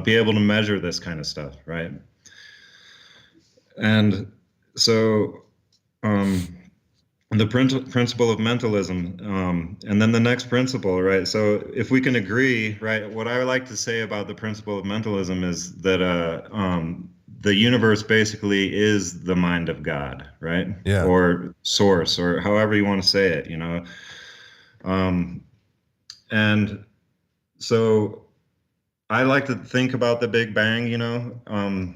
be able to measure this kind of stuff, right? And so the principle of mentalism, and then the next principle, right? So if we can agree, right, what I would like to say about the principle of mentalism is that the universe basically is the mind of God, right? Yeah. Or source, or however you want to say it, you know? And so I like to think about the Big Bang, you know,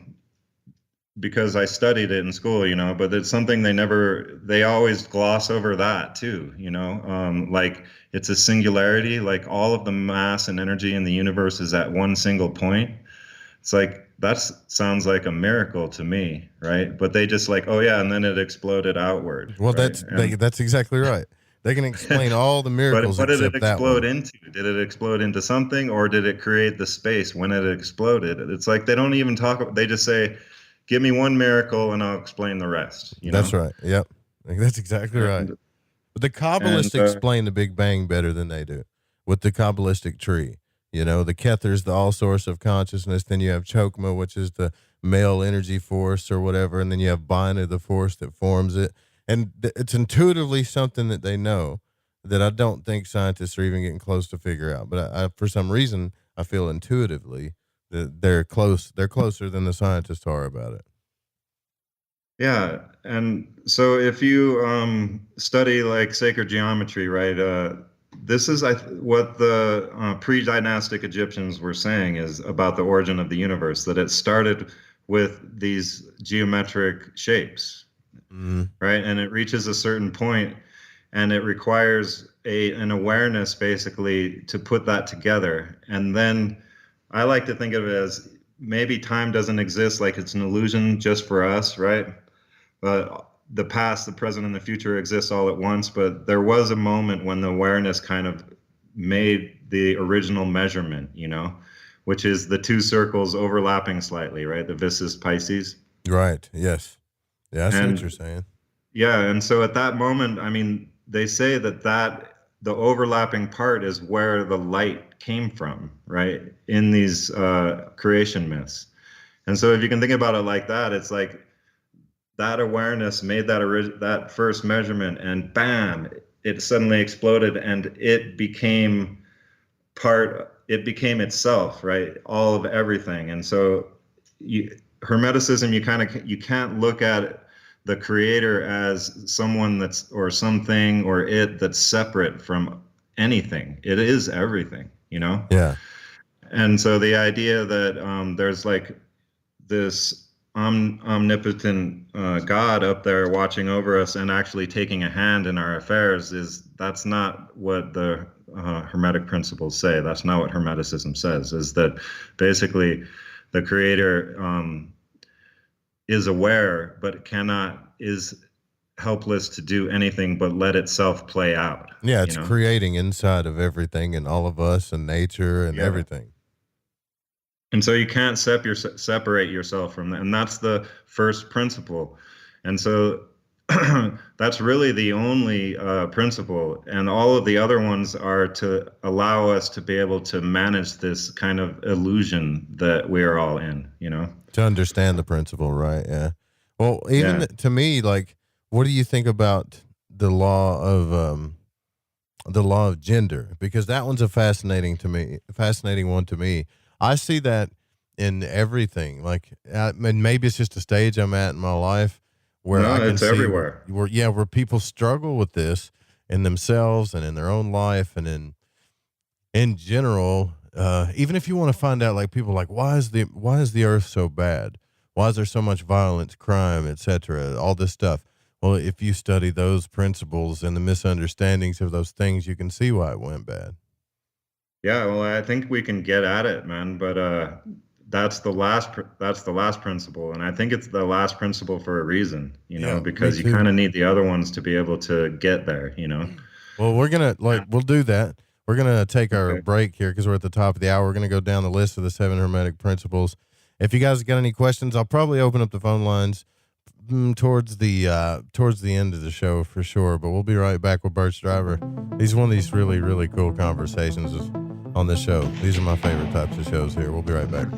because I studied it in school, you know, but it's something they always gloss over that too, you know, like it's a singularity, like all of the mass and energy in the universe is at one single point. It's like, that sounds like a miracle to me, right? But they just like, oh yeah, and then it exploded outward. Well, right? that's exactly right. They can explain all the miracles. But what did it except explode into? Did it explode into something, or did it create the space when it exploded? It's like they don't even talk. They just say, give me one miracle and I'll explain the rest. You know? That's right. Yep. That's exactly right. But the Kabbalists explain the Big Bang better than they do with the Kabbalistic tree. You know, the Kether's the all source of consciousness. Then you have Chokmah, which is the male energy force or whatever. And then you have Bina, the force that forms it. And it's intuitively something that they know that I don't think scientists are even getting close to figure out. But I for some reason, I feel intuitively that they're closer than the scientists are about it. Yeah, and so if you study like sacred geometry, right, this is what the pre-dynastic Egyptians were saying is about the origin of the universe, that it started with these geometric shapes, right? And it reaches a certain point and it requires an awareness basically to put that together. And then I like to think of it as maybe time doesn't exist, like it's an illusion just for us, right? But the past, the present, and the future exists all at once. But there was a moment when the awareness kind of made the original measurement, you know, which is the two circles overlapping slightly, right? The Vissus Pisces. Right. Yes. Yeah, I see what you're saying. Yeah. And so at that moment, I mean, they say that the overlapping part is where the light came from, right? In these creation myths. And so if you can think about it like that, it's like that awareness made that first measurement, and bam, it suddenly exploded, and it became itself, right? All of everything. And so Hermeticism, you can't look at the creator as someone that's, or something, or it that's separate from anything. It is everything, you know? Yeah. And so the idea that there's like this omnipotent God up there watching over us and actually taking a hand in our affairs, that's not what the Hermetic Principles say. That's not what Hermeticism says, is that basically the creator is aware, but is helpless to do anything but let itself play out. Yeah, it's creating inside of everything and all of us and nature and everything. And so you can't separate yourself from that. And that's the first principle. And so that's really the only principle. And all of the other ones are to allow us to be able to manage this kind of illusion that we are all in, you know? To understand the principle, right? Yeah. Well, even to me, like, what do you think about the law of gender? Because that one's a fascinating one to me. I see that in everything. Like, and maybe it's just a stage I'm at in my life where I can it's see everywhere. Where people struggle with this in themselves and in their own life and in general. Even if you want to find out, like, people like, why is the earth so bad? Why is there so much violence, crime, etc., all this stuff? Well, if you study those principles and the misunderstandings of those things, you can see why it went bad. Yeah, well, I think we can get at it, man. But that's the last principle, and I think it's the last principle for a reason, you know, because you kind of need the other ones to be able to get there, you know. Well, we're gonna we'll do that. We're going to take our break here because we're at the top of the hour. We're going to go down the list of the 7 Hermetic Principles. If you guys got any questions, I'll probably open up the phone lines towards the end of the show for sure. But we'll be right back with Burch Driver. He's one of these really, really cool conversations on this show. These are my favorite types of shows here. We'll be right back.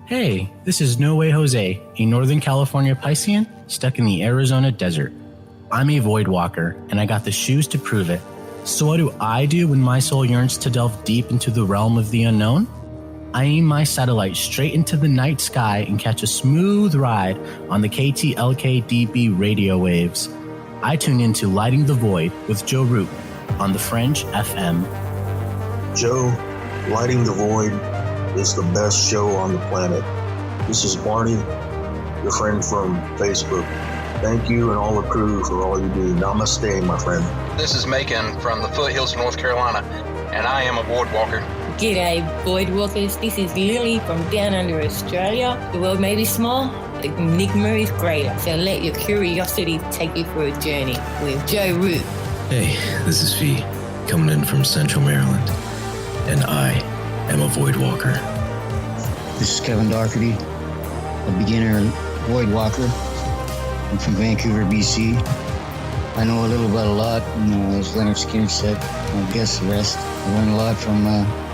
Hey, this is No Way Jose, a Northern California Piscean stuck in the Arizona desert. I'm a void walker, and I got the shoes to prove it. So what do I do when my soul yearns to delve deep into the realm of the unknown? I aim my satellite straight into the night sky and catch a smooth ride on the KTLK-DB radio waves. I tune into Lighting the Void with Joe Root on the Fringe FM. Joe, Lighting the Void is the best show on the planet. This is Barney, your friend from Facebook. Thank you and all the crew for all you do. Namaste, my friend. This is Macon from the foothills of North Carolina, and I am a void walker. G'day, void walkers. This is Lily from down under Australia. The world may be small, but the enigma is greater. So let your curiosity take you for a journey with Joe Root. Hey, this is Fee, coming in from Central Maryland, and I am a void walker. This is Kevin Doherty, a beginner void walker. I'm from Vancouver, BC. I know a little about a lot, and as Leonard Skinner said, I guess the rest. I learned a lot from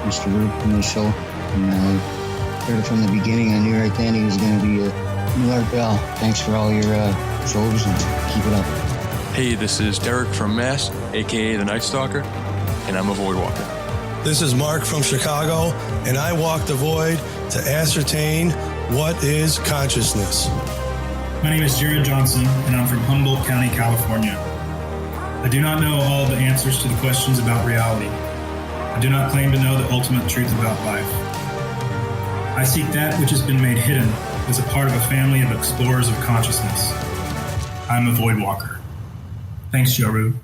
Mr. Root in the show, and heard it from the beginning. I knew right then he was going to be a new Art Bell. Thanks for all your shows and keep it up. Hey, this is Derek from Mass, aka the Night Stalker, and I'm a Void Walker. This is Mark from Chicago, and I walk the void to ascertain what is consciousness. My name is Jared Johnson, and I'm from Humboldt County, California. I do not know all of the answers to the questions about reality. I do not claim to know the ultimate truth about life. I seek that which has been made hidden as a part of a family of explorers of consciousness. I'm a Void Walker. Thanks, Joe Rube.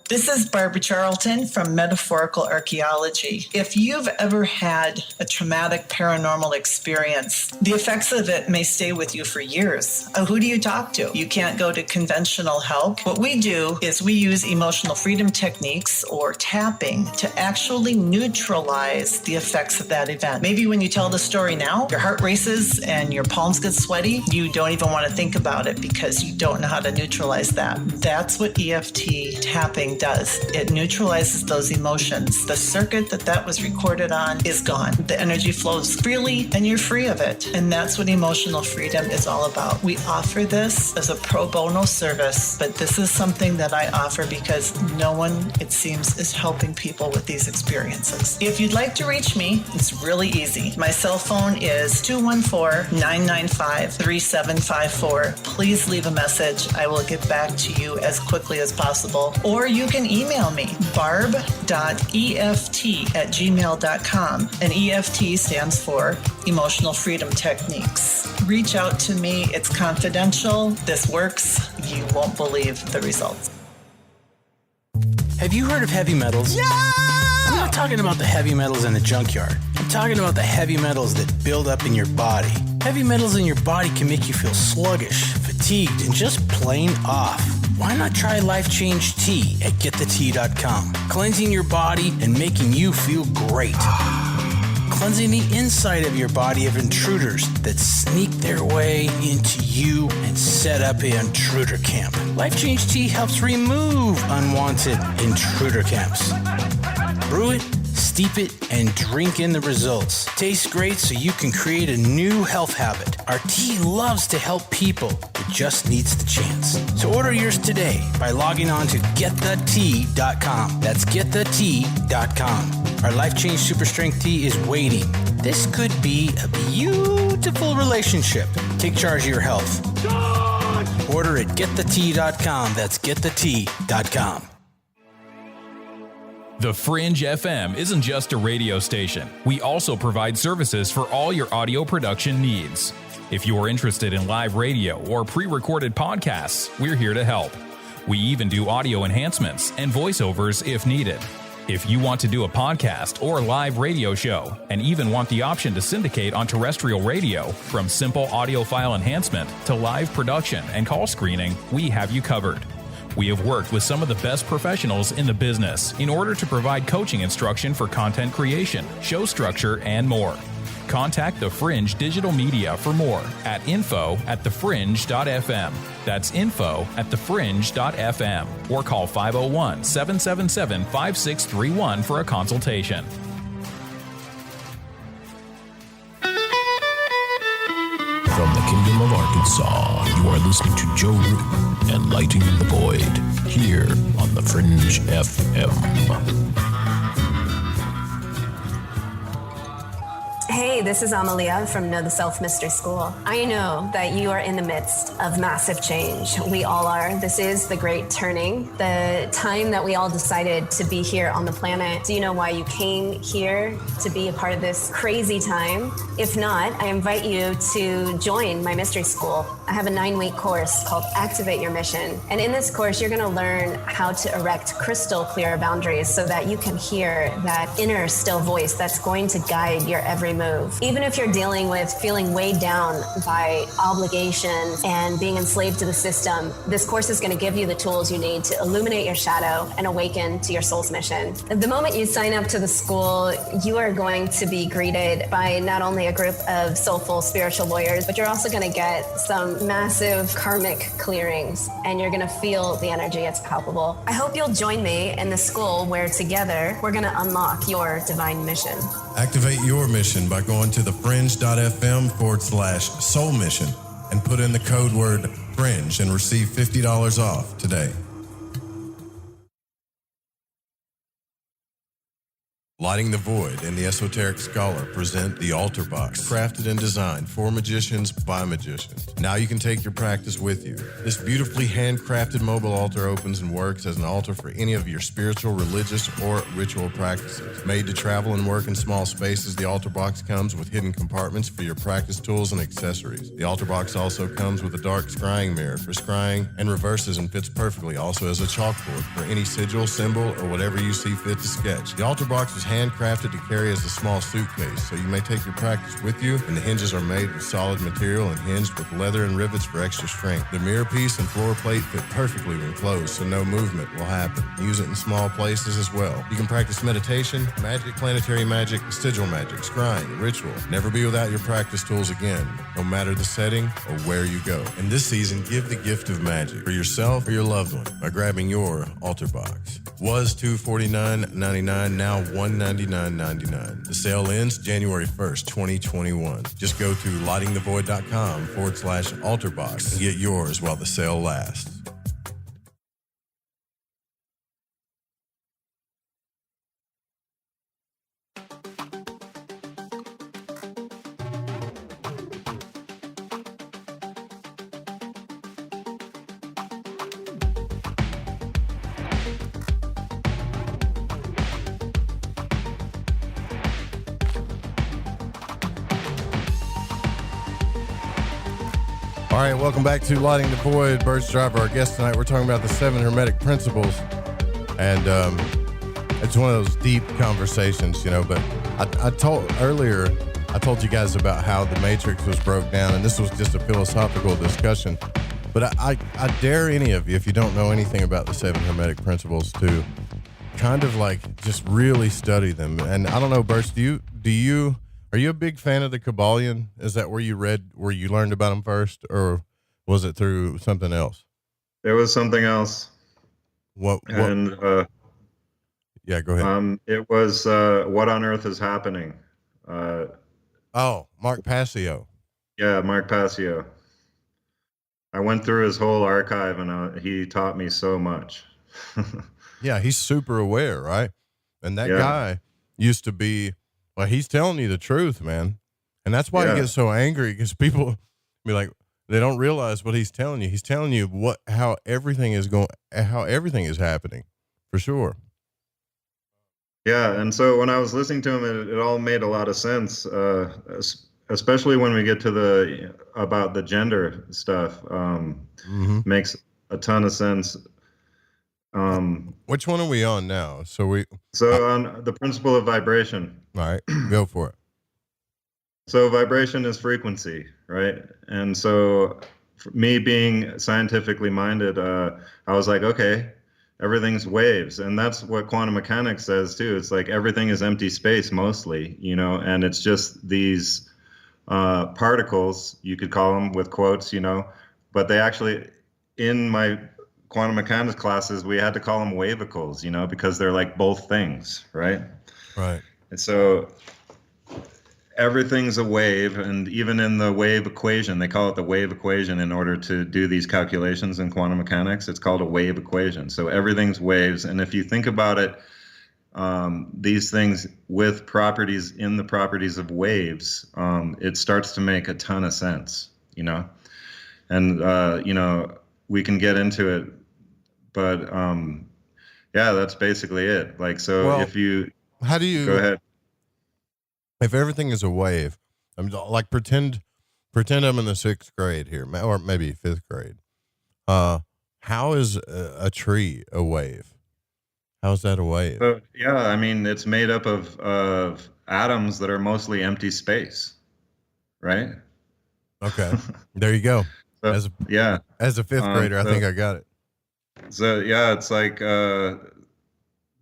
This is Barbara Charlton from Metaphorical Archaeology. If you've ever had a traumatic paranormal experience, the effects of it may stay with you for years. Who do you talk to? You can't go to conventional help. What we do is we use emotional freedom techniques or tapping to actually neutralize the effects of that event. Maybe when you tell the story now, your heart races and your palms get sweaty. You don't even want to think about it because you don't know how to neutralize that. That's what EFT tapping does. It neutralizes those emotions. The circuit that was recorded on is gone. The energy flows freely and you're free of it. And that's what emotional freedom is all about. We offer this as a pro bono service, but this is something that I offer because no one, it seems, is helping people with these experiences. If you'd like to reach me, it's really easy. My cell phone is 214-995-3754. Please leave a message. I will get back to you as quickly as possible. Or you can email me, barb.eft@gmail.com. And EFT stands for Emotional Freedom Techniques. Reach out to me. It's confidential. This works. You won't believe the results. Have you heard of heavy metals? Yeah! I'm not talking about the heavy metals in the junkyard. I'm talking about the heavy metals that build up in your body. Heavy metals in your body can make you feel sluggish, fatigued, and just plain off. Why not try Life Change Tea at GetTheTea.com? Cleansing your body and making you feel great. Cleansing the inside of your body of intruders that sneak their way into you and set up an intruder camp. Life Change Tea helps remove unwanted intruder camps. Brew it, steep it, and drink in the results. Tastes great, so you can create a new health habit. Our tea loves to help people. It just needs the chance. So order yours today by logging on to GetTheTea.com. That's GetTheTea.com. Our Life Change Super Strength Tea is waiting. This could be a beautiful relationship. Take charge of your health. Order at GetTheTea.com. That's GetTheTea.com. The Fringe FM isn't just a radio station. We also provide services for all your audio production needs. If you are interested in live radio or pre-recorded podcasts, we're here to help. We even do audio enhancements and voiceovers if needed. If you want to do a podcast or live radio show and even want the option to syndicate on terrestrial radio, from simple audio file enhancement to live production and call screening, we have you covered. We have worked with some of the best professionals in the business in order to provide coaching instruction for content creation, show structure, and more. Contact The Fringe Digital Media for more at info@thefringe.fm. That's info@thefringe.fm. Or call 501-777-5631 for a consultation. From the Kingdom of Arkansas, you are listening to Joe Root and Lighting the Void here on the Fringe FM. Hey, this is Amalia from Know the Self Mystery School. I know that you are in the midst of massive change. We all are. This is the great turning, the time that we all decided to be here on the planet. Do you know why you came here to be a part of this crazy time? If not, I invite you to join my mystery school. I have a 9-week course called Activate Your Mission. And in this course, you're going to learn how to erect crystal clear boundaries so that you can hear that inner still voice that's going to guide your every move. Even if you're dealing with feeling weighed down by obligations and being enslaved to the system, this course is going to give you the tools you need to illuminate your shadow and awaken to your soul's mission. The moment you sign up to the school, you are going to be greeted by not only a group of soulful spiritual warriors, but you're also going to get some massive karmic clearings, and you're going to feel the energy. It's palpable. I hope you'll join me in the school where together we're going to unlock your divine mission. Activate your mission by by going to thefringe.fm/soul mission and put in the code word FRINGE and receive $50 off today. Lighting the Void and the Esoteric Scholar present the Altar Box, crafted and designed for magicians by magicians. Now you can take your practice with you. This beautifully handcrafted mobile altar opens and works as an altar for any of your spiritual, religious, or ritual practices. Made to travel and work in small spaces, the Altar Box comes with hidden compartments for your practice tools and accessories. The Altar Box also comes with a dark scrying mirror for scrying and reverses and fits perfectly also as a chalkboard for any sigil, symbol, or whatever you see fit to sketch. The Altar Box is handcrafted to carry as a small suitcase, so you may take your practice with you, and the hinges are made with solid material and hinged with leather and rivets for extra strength. The mirror piece and floor plate fit perfectly when closed, so no movement will happen. Use it in small places as well. You can practice meditation, magic, planetary magic, sigil magic, scrying, ritual. Never be without your practice tools again, no matter the setting or where you go. And this season, give the gift of magic for yourself or your loved one by grabbing your Altar Box. Was $249.99, now $199.99. The sale ends January 1st, 2021. Just go to lightingthevoid.com/altarbox and get yours while the sale lasts. All right, welcome back to Lighting the Void. Burch Driver, our guest tonight. We're talking about the 7 Hermetic Principles, and it's one of those deep conversations, you know. But I told you guys about how the Matrix was broke down, and this was just a philosophical discussion. But I dare any of you, if you don't know anything about the 7 Hermetic Principles, to kind of like just really study them. And I don't know, Burch, are you a big fan of the Kabbalion? Is that where you learned about them first, or was it through something else? It was something else. What? And yeah, go ahead. It was What on Earth is Happening? Mark Passio. Yeah, Mark Passio. I went through his whole archive, and he taught me so much. Yeah, he's super aware, right? And that guy used to be. Well, he's telling you the truth, man. And that's why he gets so angry, because people be like, they don't realize what he's telling you. He's telling you how everything is happening, for sure. Yeah. And so when I was listening to him, it all made a lot of sense, especially when we get to about the gender stuff. Makes a ton of sense. Which one are we on now? So on the principle of vibration. All right, go for it. So vibration is frequency, right? And so for me being scientifically minded, I was like, okay, everything's waves. And that's what quantum mechanics says too. It's like everything is empty space mostly, you know, and it's just these particles, you could call them with quotes, you know, but they actually, in my quantum mechanics classes, we had to call them wavicles, you know, because they're like both things, right? Right. And so everything's a wave, and even in the wave equation, they call it the wave equation in order to do these calculations in quantum mechanics. It's called a wave equation. So everything's waves, and if you think about it, these things with properties in the properties of waves, it starts to make a ton of sense, you know? And, you know, we can get into it, but yeah, that's basically it. Like, so how do you go ahead? If everything is a wave, I'm like, pretend I'm in the 6th grade here, or maybe 5th grade. How is a tree a wave? How's that a wave? Yeah, I mean, it's made up of atoms that are mostly empty space, right? Okay, there you go. As a 5th grader, I think I got it. So yeah, it's like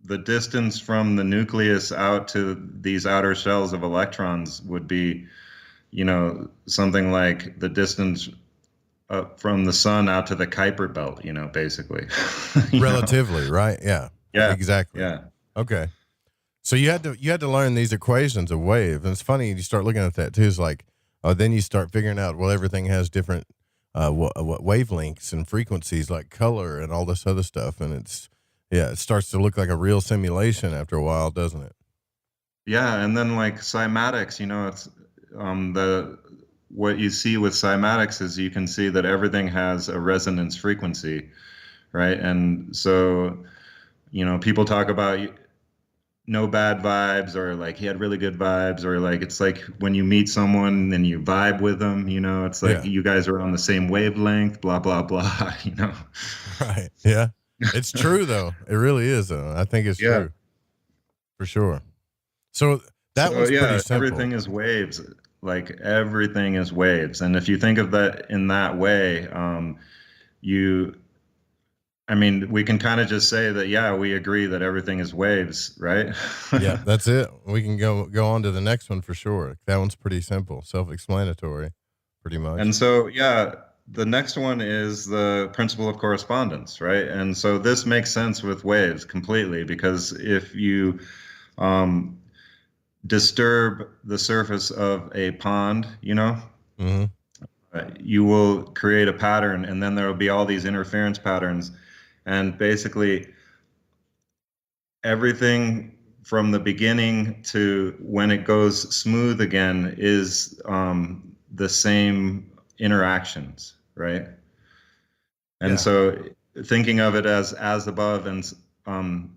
the distance from the nucleus out to these outer shells of electrons would be, you know, something like the distance from the sun out to the Kuiper belt, you know, basically. Relatively, right? Yeah. Yeah. Exactly. Yeah. Okay. So you had to learn these equations of wave, and it's funny you start looking at that too. It's like, then you start figuring out, well, everything has different what wavelengths and frequencies, like color and all this other stuff, and it starts to look like a real simulation after a while, doesn't it? Yeah, and then like cymatics, it's what you see with cymatics is you can see that everything has a resonance frequency, right? And so, people talk about no bad vibes, or like he had really good vibes, or like it's like when you meet someone and you vibe with them, it's like you guys are on the same wavelength, blah blah blah. Right? Yeah, it's true though. It really is though. I think it's true for sure. So that was pretty simple. Everything is waves. Like everything is waves, and if you think of that in that way, we can kind of just say that, we agree that everything is waves, right? Yeah, that's it. We can go on to the next one for sure. That one's pretty simple, self-explanatory, pretty much. And so, the next one is the principle of correspondence, right? And so this makes sense with waves completely, because if you disturb the surface of a pond, mm-hmm. You will create a pattern, and then there will be all these interference patterns. And basically, everything from the beginning to when it goes smooth again is the same interactions, right? And so thinking of it as above and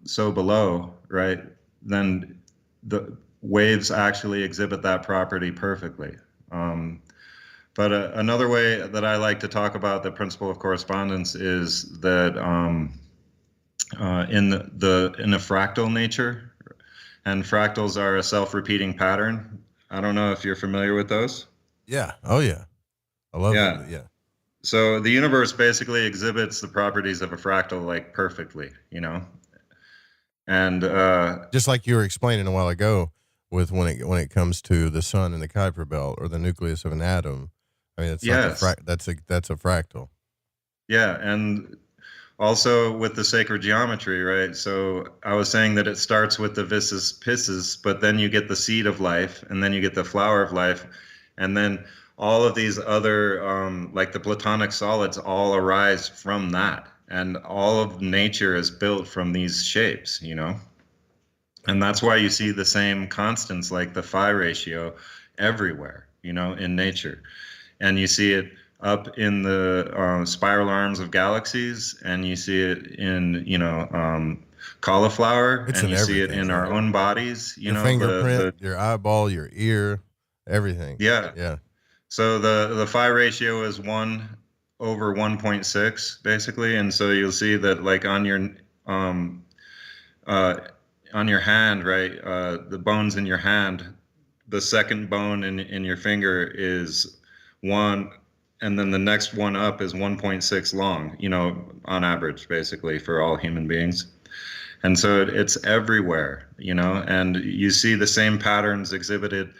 so below, right? Then the waves actually exhibit that property perfectly. But another way that I like to talk about the principle of correspondence is that in a fractal nature, and fractals are a self-repeating pattern. I don't know if you're familiar with those. Yeah. Oh yeah. I love it. Yeah. So the universe basically exhibits the properties of a fractal like perfectly, and just like you were explaining a while ago with when it comes to the sun and the Kuiper belt or the nucleus of an atom. I mean, it's like that's a fractal. Yeah, and also with the sacred geometry, right? So I was saying that it starts with the viscous pisces, but then you get the seed of life, and then you get the flower of life, and then all of these other, like the platonic solids, all arise from that, and all of nature is built from these shapes, and that's why you see the same constants like the Phi ratio everywhere, in nature. And you see it up in the spiral arms of galaxies, and you see it in, cauliflower, and you see it in our own bodies. Your fingerprint, your eyeball, your ear, everything. Yeah. Yeah. So the Phi ratio is 1/1.6, basically. And so you'll see that like on your hand, right, the bones in your hand, the second bone in your finger is 1, and then the next one up is 1.6 long, on average, basically, for all human beings. And so it's everywhere, and you see the same patterns exhibited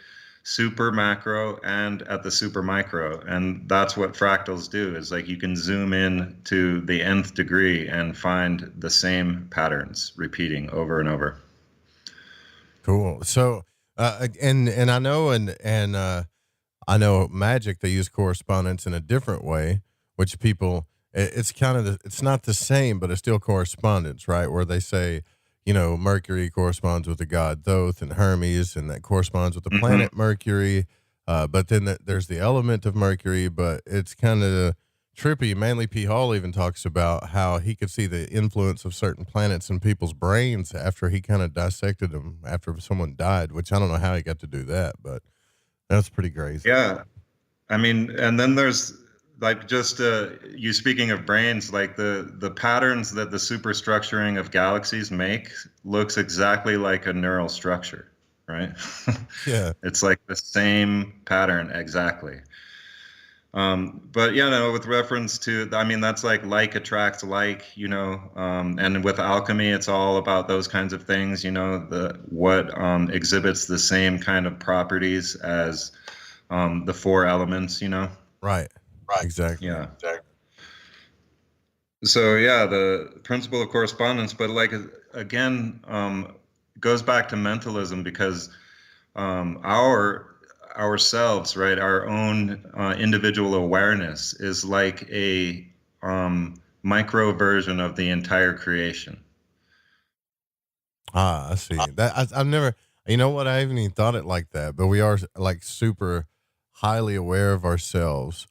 super macro and at the super micro. And that's what fractals do, is like you can zoom in to the nth degree and find the same patterns repeating over and over. Cool. So, and I know, I know magic, they use correspondence in a different way, which people, it's kind of, it's not the same, but it's still correspondence, right? Where they say, Mercury corresponds with the god Thoth and Hermes, and that corresponds with the planet Mercury. But then there's the element of Mercury, but it's kind of trippy. Manly P. Hall even talks about how he could see the influence of certain planets in people's brains after he kind of dissected them after someone died, which I don't know how he got to do that, but that's pretty crazy. Yeah. I mean, and then there's like just you speaking of brains, like the patterns that the superstructuring of galaxies make looks exactly like a neural structure, right? Yeah. It's like the same pattern exactly. But with reference to, that's like attracts like, and with alchemy, it's all about those kinds of things, what exhibits the same kind of properties as the 4 elements, Right. Exactly. Yeah. Exactly. So the principle of correspondence, but like again, goes back to mentalism, because ourselves, right, our own individual awareness is like a micro version of the entire creation. I see that. I've never, you know what? I haven't even thought it like that, but we are like super highly aware of ourselves.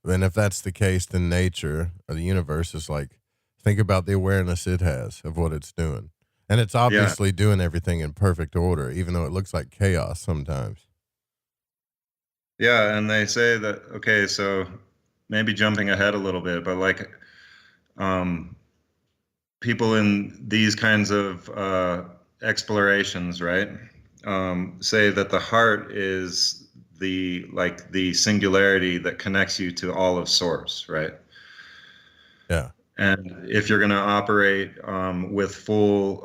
And if that's the case, then nature or the universe is like, think about the awareness it has of what it's doing. And it's obviously doing everything in perfect order, even though it looks like chaos sometimes. Yeah, and they say that, okay, so maybe jumping ahead a little bit, but like people in these kinds of explorations, right, say that the heart is the singularity that connects you to all of source, right? Yeah. And if you're going to operate with full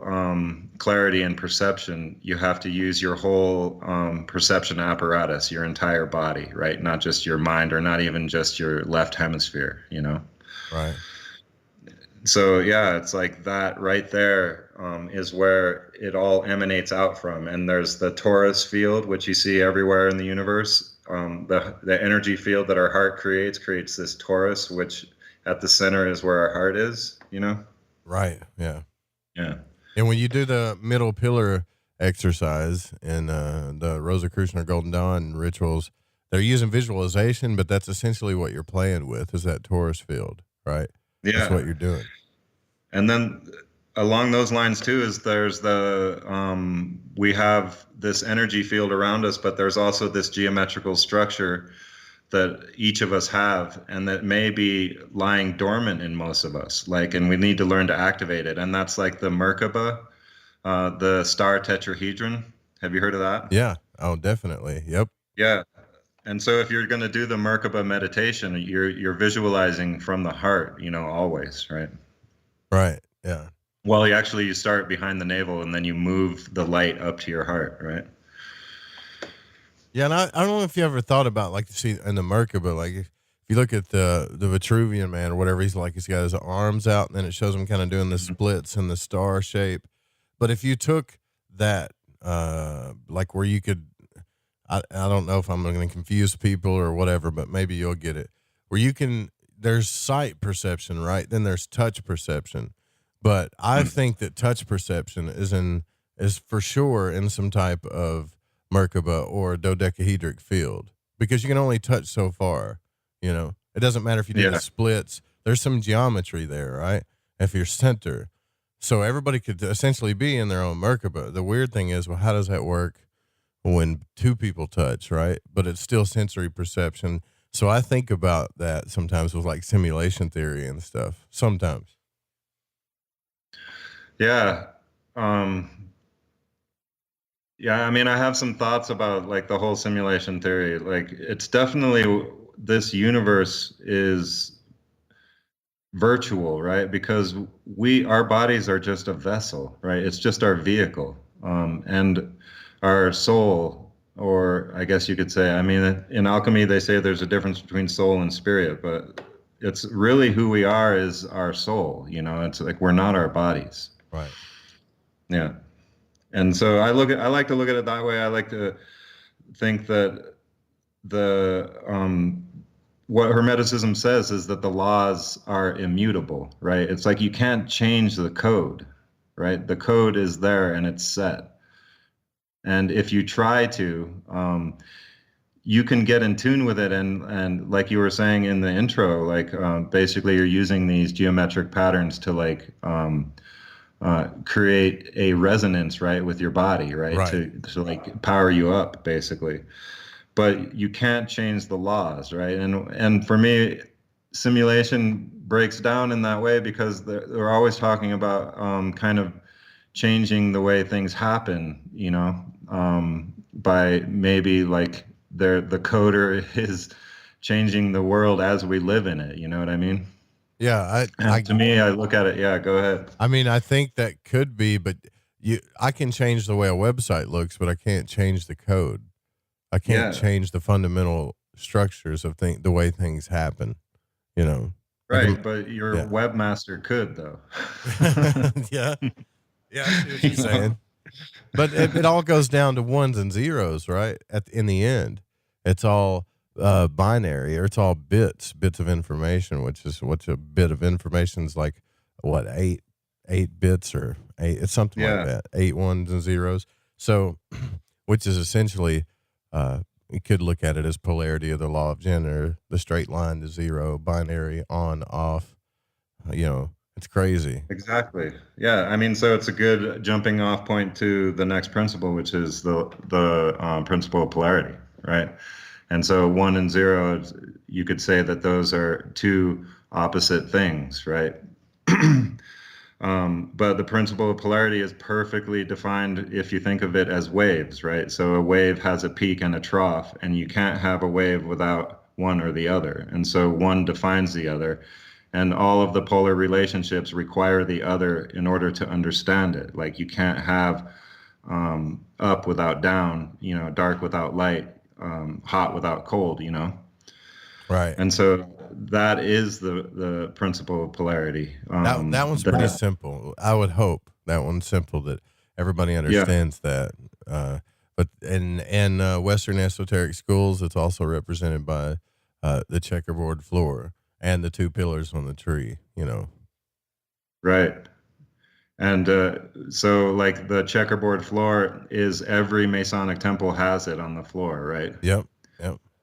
clarity and perception, you have to use your whole perception apparatus, your entire body, right? Not just your mind, or not even just your left hemisphere, you know? Right. So, yeah, it's like that right there is where it all emanates out from. And there's the torus field, which you see everywhere in the universe. The energy field that our heart creates this torus, which at the center is where our heart is, you know? Right. Yeah. Yeah. And when you do the middle pillar exercise in the Rosicrucian or Golden Dawn rituals, they're using visualization, but that's essentially what you're playing with, is that torus field, right? Yeah. That's what you're doing. And then along those lines too, is there's we have this energy field around us, but there's also this geometrical structure that each of us have, and that may be lying dormant in most of us, and we need to learn to activate it. And that's like the Merkaba, the star tetrahedron. Have you heard of that? Yeah. Oh, definitely. Yep. Yeah. And so if you're going to do the Merkaba meditation, you're visualizing from the heart, always, right? Right. Yeah. Well, you start behind the navel, and then you move the light up to your heart, right? Yeah, and I don't know if you ever thought about, see in the Merkaba, if you look at the Vitruvian man or whatever, he's got his arms out, and then it shows him kind of doing the splits in the star shape. But if you took that, where you could, I don't know if I'm going to confuse people or whatever, but maybe you'll get it, where you can, there's sight perception, right? Then there's touch perception. But I think that touch perception is for sure in some type of Merkaba or dodecahedric field, because you can only touch so far, it doesn't matter if you do the splits, there's some geometry there, right? If you're center, so everybody could essentially be in their own Merkaba. The weird thing is, well, how does that work when two people touch, right? But it's still sensory perception. So I think about that sometimes with simulation theory and stuff sometimes. Yeah. Yeah, I have some thoughts about the whole simulation theory. It's definitely, this universe is virtual, right? Because our bodies are just a vessel, right? It's just our vehicle. And our soul, or I guess you could say, in alchemy, they say there's a difference between soul and spirit, but it's really who we are is our soul, it's we're not our bodies. Right. Yeah. And so I like to look at it that way. I like to think that what Hermeticism says is that the laws are immutable, right? It's you can't change the code, right? The code is there and it's set. And if you try to, you can get in tune with it. And like you were saying in the intro, basically you're using these geometric patterns to create a resonance, right, with your body, right? To power you up, basically. But you can't change the laws, right? And for me, simulation breaks down in that way, because they're always talking about kind of changing the way things happen, by maybe the coder is changing the world as we live in it. You know what I mean? Yeah, to me, I look at it. Yeah, go ahead. I think that could be, but I can change the way a website looks, but I can't change the code. I can't change the fundamental structures of the way things happen. Right, but your webmaster could, though. Yeah, I see what you're saying. But it all goes down to ones and zeros, right? In the end, it's all binary, or it's all bits of information, which is what's a bit of information is like, what, eight bits or eight, it's something like that, 8 ones and zeros. So, which is essentially, you could look at it as polarity of the law of gender, the straight line to zero, binary, on, off, it's crazy. Exactly. Yeah. I mean, so it's a good jumping off point to the next principle, which is the principle of polarity, right? And so 1 and 0, you could say that those are two opposite things, right? But the principle of polarity is perfectly defined if you think of it as waves, right? So a wave has a peak and a trough, and you can't have a wave without one or the other. And so one defines the other. And all of the polar relationships require the other in order to understand it. Like you can't have up without down, dark without light, hot without cold, Right. And so that is the principle of polarity. That one's pretty simple. I would hope that one's simple, that everybody understands that. But in Western esoteric schools, it's also represented by the checkerboard floor and the 2 pillars on the tree, Right. And so like the checkerboard floor is every Masonic temple has it on the floor, right? Yep.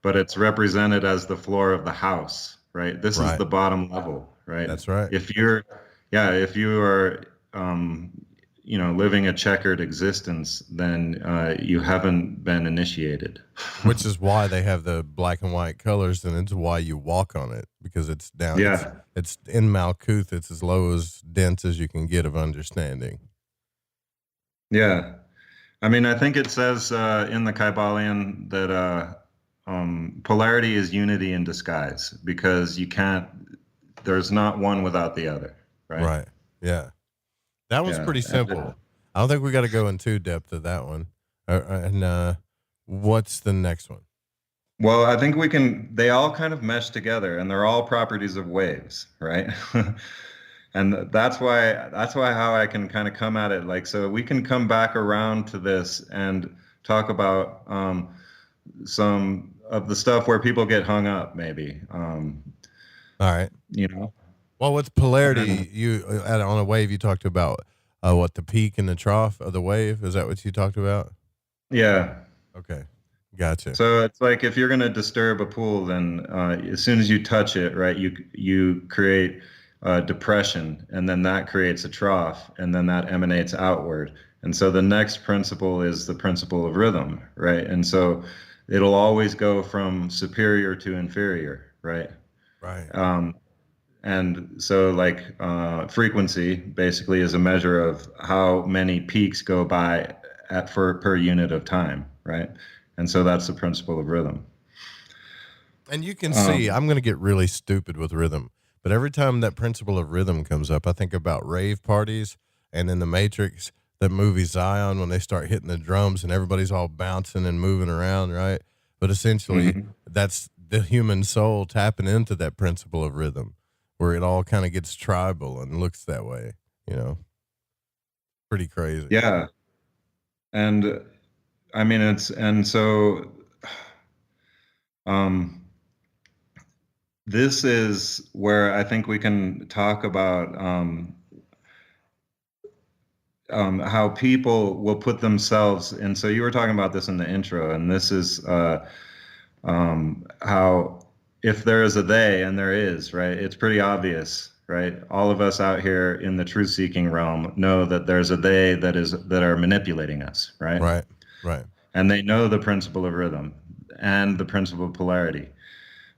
But it's represented as the floor of the house, right? This is the bottom level, right? That's right. If you are, living a checkered existence, then you haven't been initiated. Which is why they have the black and white colors, and it's why you walk on it, because it's down. Yeah. It's in Malkuth. It's as low as dense as you can get of understanding. Yeah. I mean, I think it says in the Kybalion that polarity is unity in disguise, because there's not one without the other, right? Right. Yeah. That one's pretty simple. I don't think we got to go in too depth of that one. And what's the next one? Well, I think they all kind of mesh together, and they're all properties of waves, right? And that's why how I can kind of come at it. Like, so we can come back around to this and talk about some of the stuff where people get hung up, maybe. All right. Well, what's polarity? On a wave, you talked about what, the peak and the trough of the wave? Is that what you talked about? Yeah. Okay. Gotcha. So it's like if you're going to disturb a pool, then as soon as you touch it, right, you create depression, and then that creates a trough, and then that emanates outward. And so the next principle is the principle of rhythm, right? And so it'll always go from superior to inferior, right? Right. And so like frequency basically is a measure of how many peaks go by per unit of time, right? And so that's the principle of rhythm. And you can see, I'm going to get really stupid with rhythm, but every time that principle of rhythm comes up, I think about rave parties, and in the Matrix, that movie Zion, when they start hitting the drums and everybody's all bouncing and moving around, right? But essentially, that's the human soul tapping into that principle of rhythm, where it all kind of gets tribal and looks that way, Pretty crazy. Yeah. And I mean, this is where I think we can talk about how people will put themselves, and so you were talking about this in the intro, and this is how if there is a they, and there is, right, it's pretty obvious, right? All of us out here in the truth-seeking realm know that there's a they that are manipulating us, right? Right. And they know the principle of rhythm and the principle of polarity.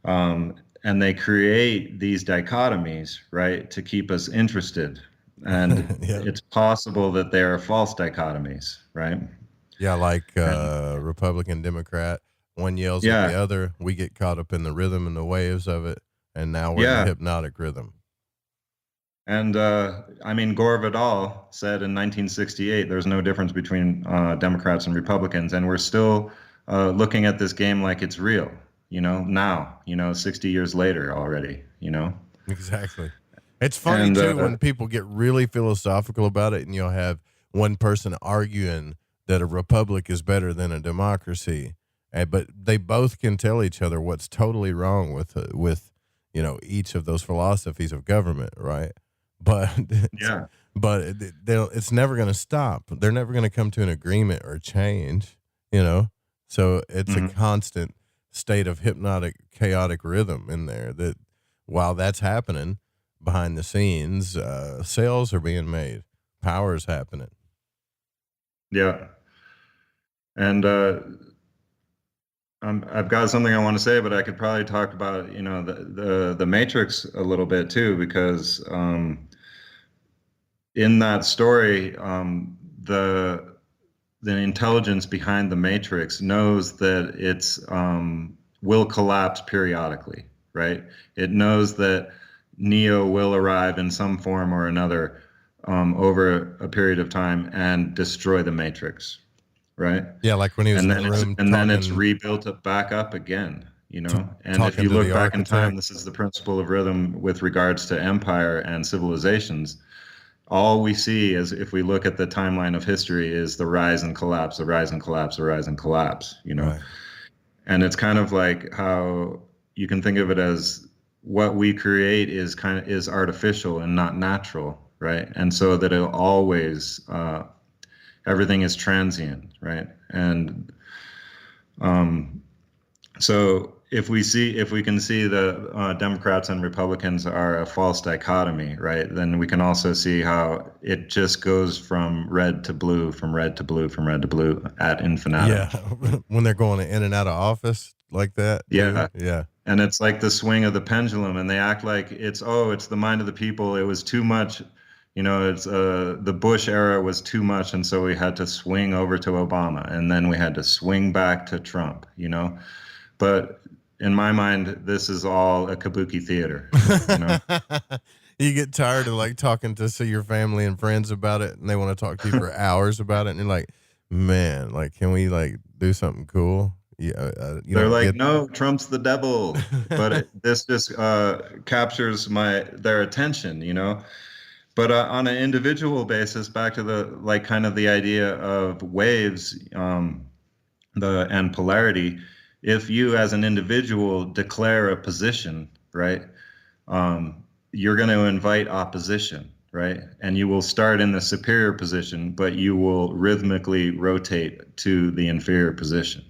And they create these dichotomies, right, to keep us interested. And it's possible that they are false dichotomies, right? Yeah, like Republican, Democrat. One yells at the other. We get caught up in the rhythm and the waves of it, and now we're in the hypnotic rhythm. And I mean, Gore Vidal said in 1968, there's no difference between Democrats and Republicans, and we're still looking at this game like it's real, now, 60 years later already, Exactly. It's funny, too, when people get really philosophical about it, and you'll have one person arguing that a republic is better than a democracy. But they both can tell each other what's totally wrong with each of those philosophies of government, right? But Yeah. but it's never going to stop. They're never going to come to an agreement or change, So it's a constant state of hypnotic, chaotic rhythm in there that while that's happening behind the scenes, sales are being made, power's happening. Yeah. And I've got something I want to say, but I could probably talk about, the Matrix a little bit too, because in that story, the intelligence behind the Matrix knows that it's will collapse periodically, right? It knows that Neo will arrive in some form or another over a period of time and destroy the Matrix. Right. Yeah, like when he was in the room, then it's rebuilt back up again. And if you look back in time, this is the principle of rhythm with regards to empire and civilizations. All we see is, if we look at the timeline of history, is the rise and collapse, the rise and collapse, the rise and collapse. Right. And it's kind of like how you can think of it as what we create is artificial and not natural, right? And so that it'll always. Everything is transient, right? And so if we can see the Democrats and Republicans are a false dichotomy, right? Then we can also see how it just goes from red to blue, from red to blue, from red to blue ad infinitum. Yeah, when they're going in and out of office like that. Yeah, yeah. And it's like the swing of the pendulum, and they act like it's the mind of the people. It was too much. It's the Bush era was too much, and so we had to swing over to Obama, and then we had to swing back to Trump, But in my mind, this is all a kabuki theater. You get tired of talking to your family and friends about it, and they want to talk to you for hours about it, and you're like, man, can we do something cool? Yeah, they're like, no, Trump's the devil, but this just captures their attention, But on an individual basis, back to the kind of the idea of waves, and polarity. If you as an individual declare a position, right, you're going to invite opposition, right, and you will start in the superior position, but you will rhythmically rotate to the inferior position.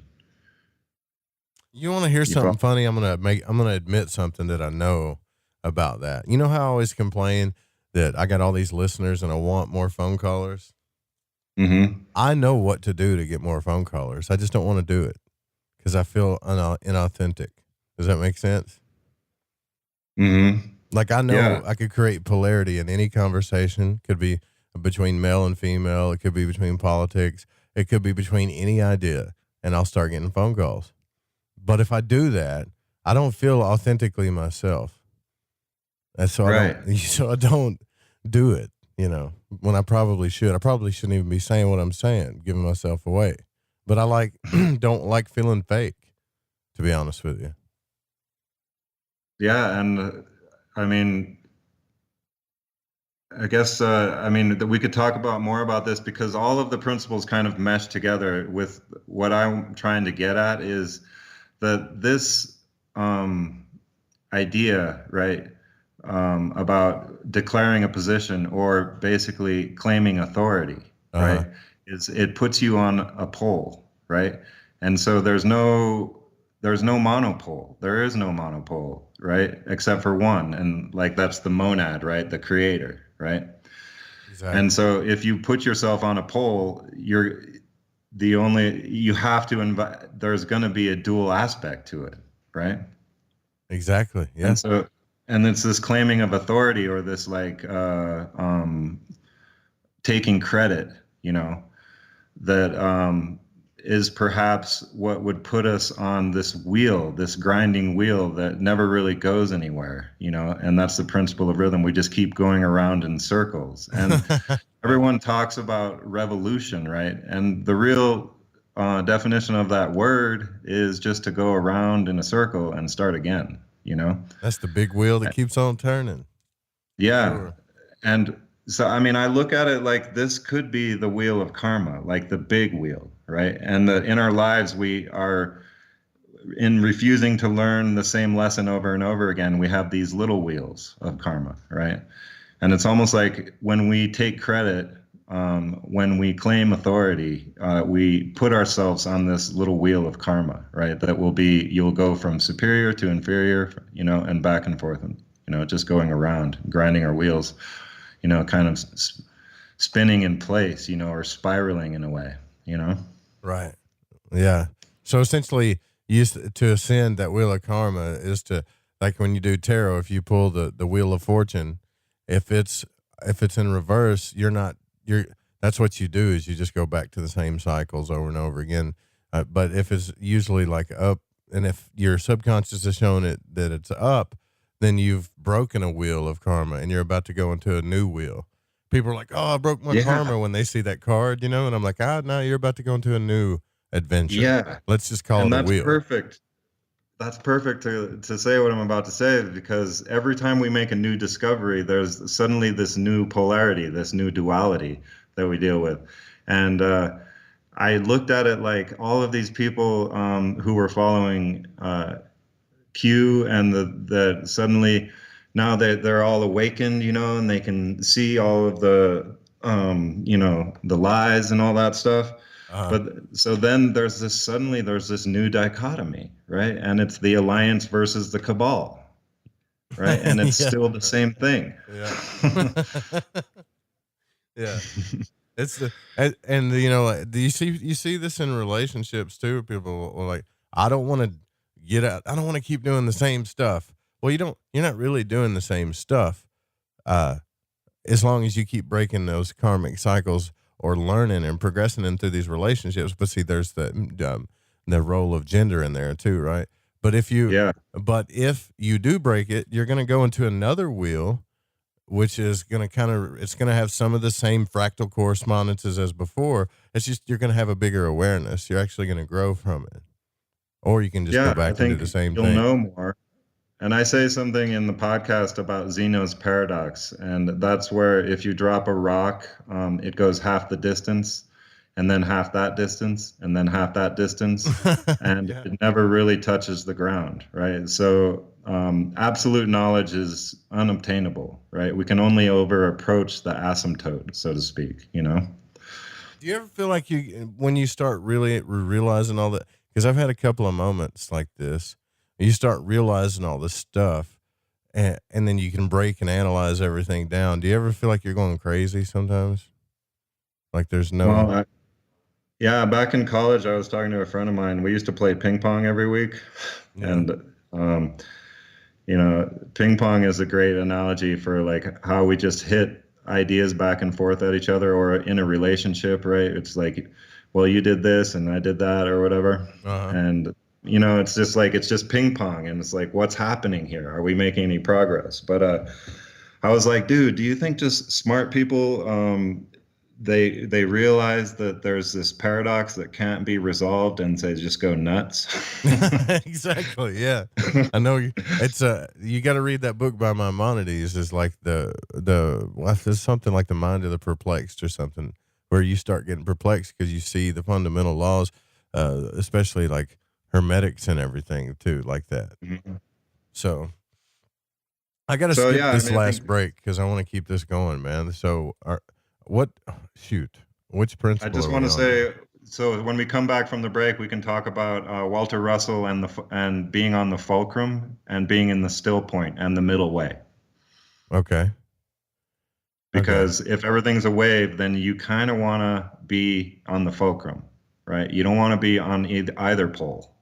You want to hear something funny? I'm gonna admit something that I know about that. You know how I always complain that I got all these listeners and I want more phone callers? Mm-hmm. I know what to do to get more phone callers. I just don't want to do it because I feel inauthentic. Does that make sense? Mm-hmm. I know I could create polarity in any conversation. Could be between male and female. It could be between politics. It could be between any idea, and I'll start getting phone calls. But if I do that, I don't feel authentically myself. And so I don't do it, when I probably should. I probably shouldn't even be saying what I'm saying, giving myself away. But I don't like feeling fake, to be honest with you. Yeah. And I mean, I guess, that we could talk about more about this, because all of the principles kind of mesh together with what I'm trying to get at is that this idea, right, about declaring a position or basically claiming authority, right, it puts you on a pole, right? And so there's no monopole. There is no monopole, right, except for one, and that's the monad, right, the creator, right? Exactly. And so if you put yourself on a pole, you have to invite. There's going to be a dual aspect to it, right? Exactly. Yeah. And so. And it's this claiming of authority, or this taking credit, that is perhaps what would put us on this wheel, this grinding wheel that never really goes anywhere, and that's the principle of rhythm. We just keep going around in circles. And everyone talks about revolution, right? And the real definition of that word is just to go around in a circle and start again. That's the big wheel that keeps on turning. Yeah. Sure. And So, I mean, I look at it like this could be the wheel of karma, like the big wheel, right? And in our lives, we are, in refusing to learn the same lesson over and over again, we have these little wheels of karma, right? And it's almost like when we take credit, when we claim authority, we put ourselves on this little wheel of karma, right? That will be, you'll go from superior to inferior, and back and forth, and, just going around, grinding our wheels, kind of spinning in place, or spiraling in a way, Right. Yeah. So essentially, to ascend that wheel of karma is to, like when you do tarot, if you pull the wheel of fortune, if it's in reverse, that's what you do, is you just go back to the same cycles over and over again. But if it's usually like up, and if your subconscious is showing it that it's up, then you've broken a wheel of karma and you're about to go into a new wheel. People are like, oh, I broke my karma when they see that card, and I'm like, no, you're about to go into a new adventure. Yeah. Let's just call it a wheel. Perfect. That's perfect to say what I'm about to say, because every time we make a new discovery, there's suddenly this new polarity, this new duality that we deal with. And I looked at it like all of these people who were following Q, and the suddenly now they're all awakened, and they can see all of the the lies and all that stuff. But so then there's this new dichotomy, right? And it's the alliance versus the cabal, right? And it's still the same thing. Yeah. Yeah. It's do you see this in relationships too? People are like, I don't want to get out. I don't want to keep doing the same stuff. Well, you're not really doing the same stuff. As long as you keep breaking those karmic cycles or learning and progressing into these relationships. But see, there's the role of gender in there too, right? But if you do break it, you're going to go into another wheel, which is going to it's going to have some of the same fractal correspondences as before. It's just, you're going to have a bigger awareness. You're actually going to grow from it. Or you can just go back and do the same thing. You'll know more. And I say something in the podcast about Zeno's paradox, and that's where if you drop a rock, it goes half the distance, and then half that distance, and then half that distance, and it never really touches the ground, right? So absolute knowledge is unobtainable, right? We can only approach the asymptote, so to speak, Do you ever feel like when you start really realizing all that, because I've had a couple of moments like this, you start realizing all this stuff, and then you can break and analyze everything down. Do you ever feel like you're going crazy sometimes? Like there's no... Well, back in college, I was talking to a friend of mine. We used to play ping pong every week. Yeah. And, ping pong is a great analogy for like how we just hit ideas back and forth at each other, or in a relationship, right? It's like, well, you did this and I did that or whatever. Uh-huh. And, it's just ping pong, and it's like, what's happening here? Are we making any progress? But I was like, dude, do you think just smart people, they realize that there's this paradox that can't be resolved, and they just go nuts? Exactly. Yeah. I know it's you got to read that book by Maimonides. Is like it's something like The Mind of the Perplexed or something, where you start getting perplexed because you see the fundamental laws, especially like hermetics and everything too, like that. Mm-hmm. So I got to skip this last break because I want to keep this going, man. So which principle? I just want to say, so when we come back from the break, we can talk about Walter Russell and being on the fulcrum and being in the still point and the middle way. Okay. Because if everything's a wave, then you kind of want to be on the fulcrum, right? You don't want to be on either pole.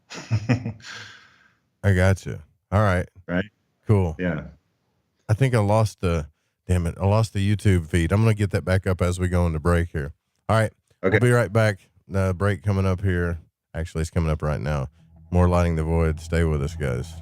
I got you. All right. Right. Cool. Yeah. I think I lost the YouTube feed. I'm going to get that back up as we go into break here. All right. Okay. We'll be right back. Break coming up here. Actually, it's coming up right now. More Lighting the Void. Stay with us, guys.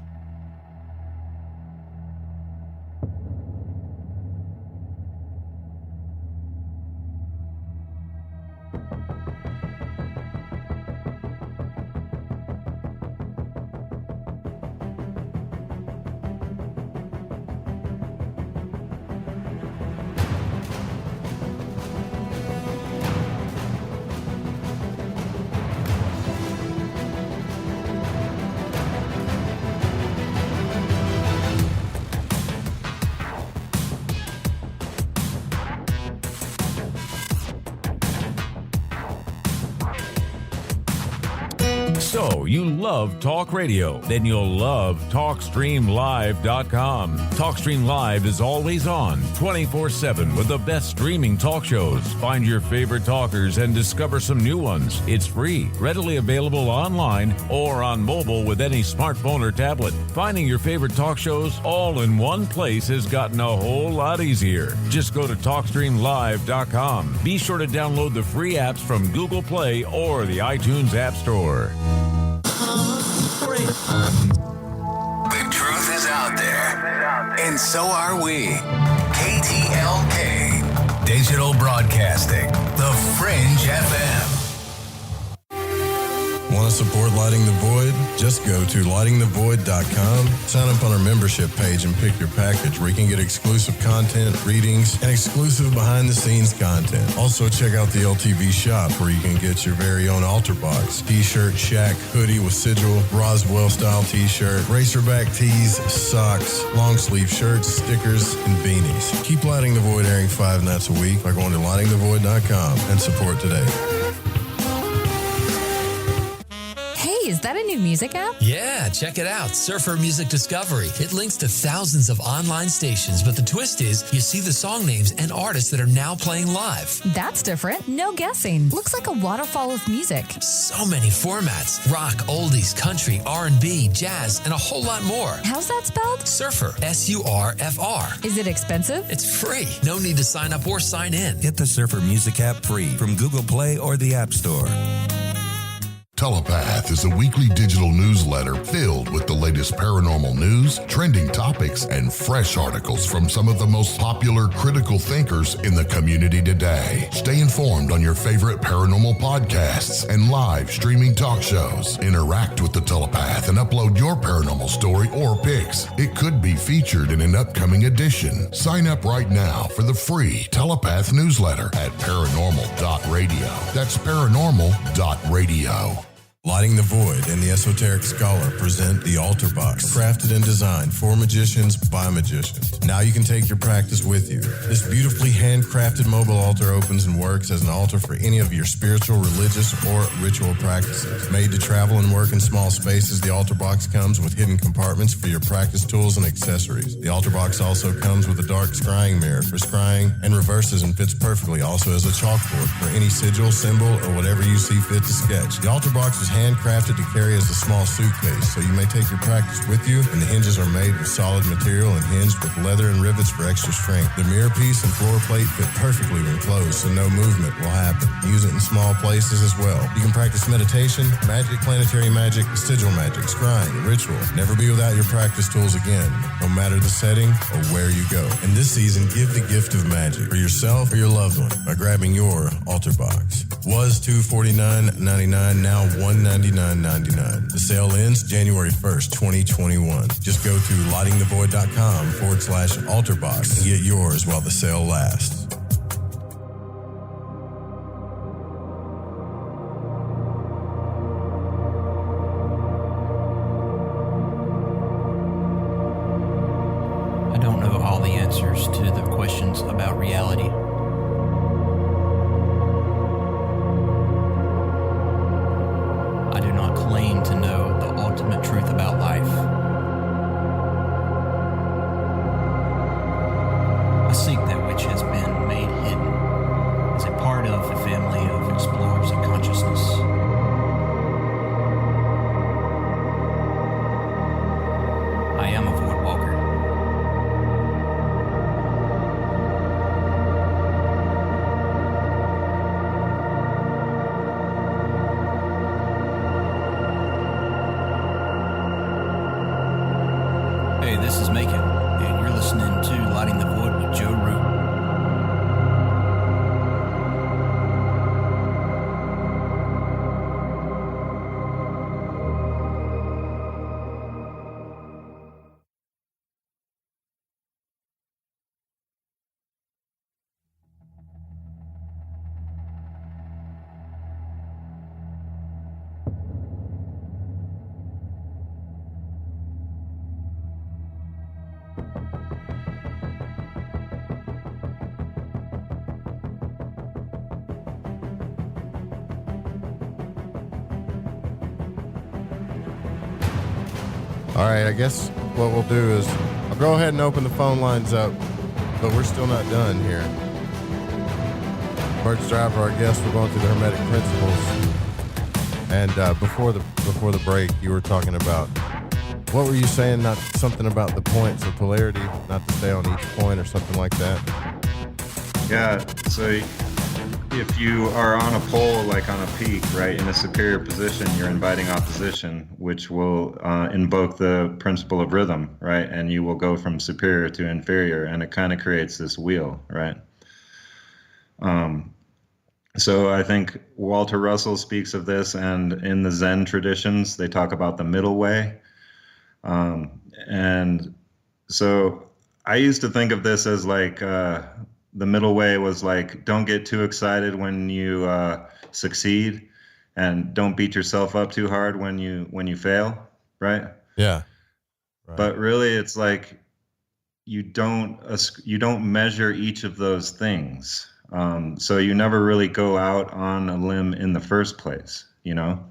So, you love talk radio? Then you'll love TalkStreamLive.com. TalkStream Live is always on, 24/7 with the best streaming talk shows. Find your favorite talkers and discover some new ones. It's free, readily available online or on mobile with any smartphone or tablet. Finding your favorite talk shows all in one place has gotten a whole lot easier. Just go to TalkStreamLive.com. Be sure to download the free apps from Google Play or the iTunes App Store. The truth is out there, and so are we. KTLK, Digital Broadcasting, The Fringe FM. Want to support Lighting the Void? Just go to lightingthevoid.com, sign up on our membership page, and pick your package where you can get exclusive content, readings, and exclusive behind-the-scenes content. Also, check out the LTV shop where you can get your very own altar box, t-shirt, shack, hoodie with sigil, Roswell-style t-shirt, racerback tees, socks, long-sleeve shirts, stickers, and beanies. Keep Lighting the Void airing 5 nights a week by going to lightingthevoid.com and support today. Hey, is that a new music app? Yeah, check it out. Surfer Music Discovery. It links to thousands of online stations, but the twist is you see the song names and artists that are now playing live. That's different. No guessing. Looks like a waterfall of music. So many formats. Rock, oldies, country, R&B, jazz, and a whole lot more. How's that spelled? Surfer. S-U-R-F-R. Is it expensive? It's free. No need to sign up or sign in. Get the Surfer Music app free from Google Play or the App Store. Telepath is a weekly digital newsletter filled with the latest paranormal news, trending topics, and fresh articles from some of the most popular critical thinkers in the community today. Stay informed on your favorite paranormal podcasts and live streaming talk shows. Interact with the Telepath and upload your paranormal story or pics. It could be featured in an upcoming edition. Sign up right now for the free Telepath newsletter at paranormal.radio. That's paranormal.radio. Lighting the Void and the Esoteric Scholar present the Altar Box, crafted and designed for magicians by magicians. Now you can take your practice with you. This beautifully handcrafted mobile altar opens and works as an altar for any of your spiritual, religious, or ritual practices. Made to travel and work in small spaces, the Altar Box comes with hidden compartments for your practice tools and accessories. The Altar Box also comes with a dark scrying mirror for scrying and reverses and fits perfectly also as a chalkboard for any sigil, symbol, or whatever you see fit to sketch. The Altar Box is handcrafted to carry as a small suitcase, so you may take your practice with you, and the hinges are made with solid material and hinged with leather and rivets for extra strength. The mirror piece and floor plate fit perfectly when closed, so no movement will happen. Use it in small places as well. You can practice meditation, magic, planetary magic, sigil magic, scrying, ritual. Never be without your practice tools again, no matter the setting or where you go. And this season, give the gift of magic for yourself or your loved one by grabbing your Altar Box. Was $249.99, now $199.99. The sale ends January 1st, 2021. Just go to lightingthevoid.com/altarbox and get yours while the sale lasts. I don't know all the answers to the questions about reality. I do not claim to know the ultimate truth about life. I seek that which has been made hidden as a part of a family of explorers of consciousness. I am a void walker. Hey, this is Macon, and you're listening to Lighting the Void with Joe Root. All right, I guess what we'll do is I'll go ahead and open the phone lines up, but we're still not done here. Burch Driver, our guest, we're going through the Hermetic Principles. And before the break, you were talking about, what were you saying? Not something about the points of polarity, not to stay on each point or something like that? Yeah, so if you are on a pole, like on a peak, right, in a superior position, you're inviting opposition, which will invoke the principle of rhythm, right? And you will go from superior to inferior, and it kind of creates this wheel, right? So I think Walter Russell speaks of this, and in the Zen traditions, they talk about the middle way. And so I used to think of this as like the middle way was like, don't get too excited when you succeed, and don't beat yourself up too hard when you fail, right? Yeah. Right. But really, it's like you don't measure each of those things. So you never really go out on a limb in the first place, you know?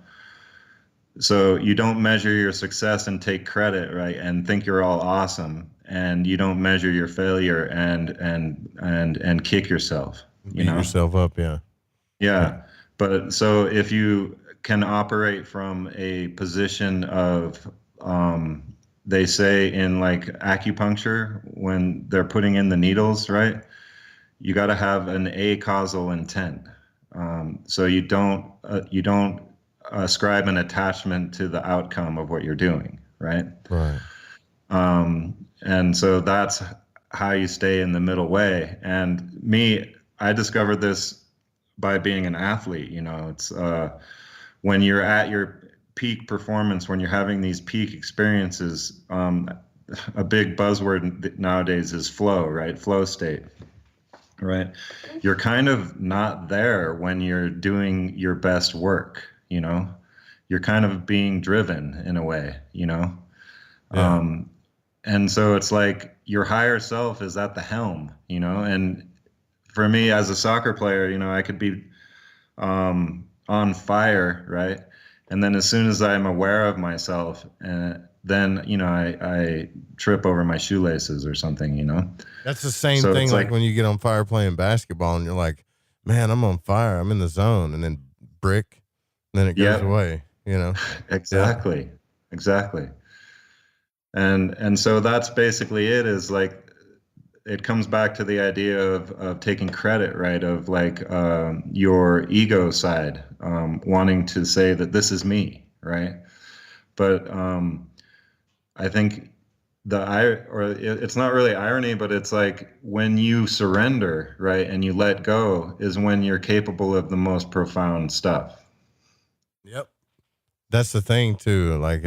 So you don't measure your success and take credit, right? And think you're all awesome. And you don't measure your failure and kick yourself, you know? Beat yourself up, yeah. Yeah. But so if you can operate from a position of, they say in like acupuncture, when they're putting in the needles, right? You got to have an acausal intent. So you don't ascribe an attachment to the outcome of what you're doing, right? Right. And so that's how you stay in the middle way. And I discovered this by being an athlete. You know, it's when you're at your peak performance, when you're having these peak experiences, a big buzzword nowadays is flow, right? Flow state. Right. You're kind of not there when you're doing your best work, you know, you're kind of being driven in a way, you know? Yeah. And so it's like your higher self is at the helm, you know? And for me as a soccer player, you know, I could be on fire, right? And then as soon as I'm aware of myself, then, you know, I trip over my shoelaces or something, you know? That's the same thing like when you get on fire playing basketball and you're like, man, I'm on fire. I'm in the zone. And then brick, and then it goes away, you know? Exactly. Yeah. Exactly. And so that's basically it, is like, it comes back to the idea of taking credit, right? Of like your ego side, wanting to say that this is me, right? But I think it's not really irony, but it's like when you surrender, right, and you let go is when you're capable of the most profound stuff. Yep. That's the thing too. Like,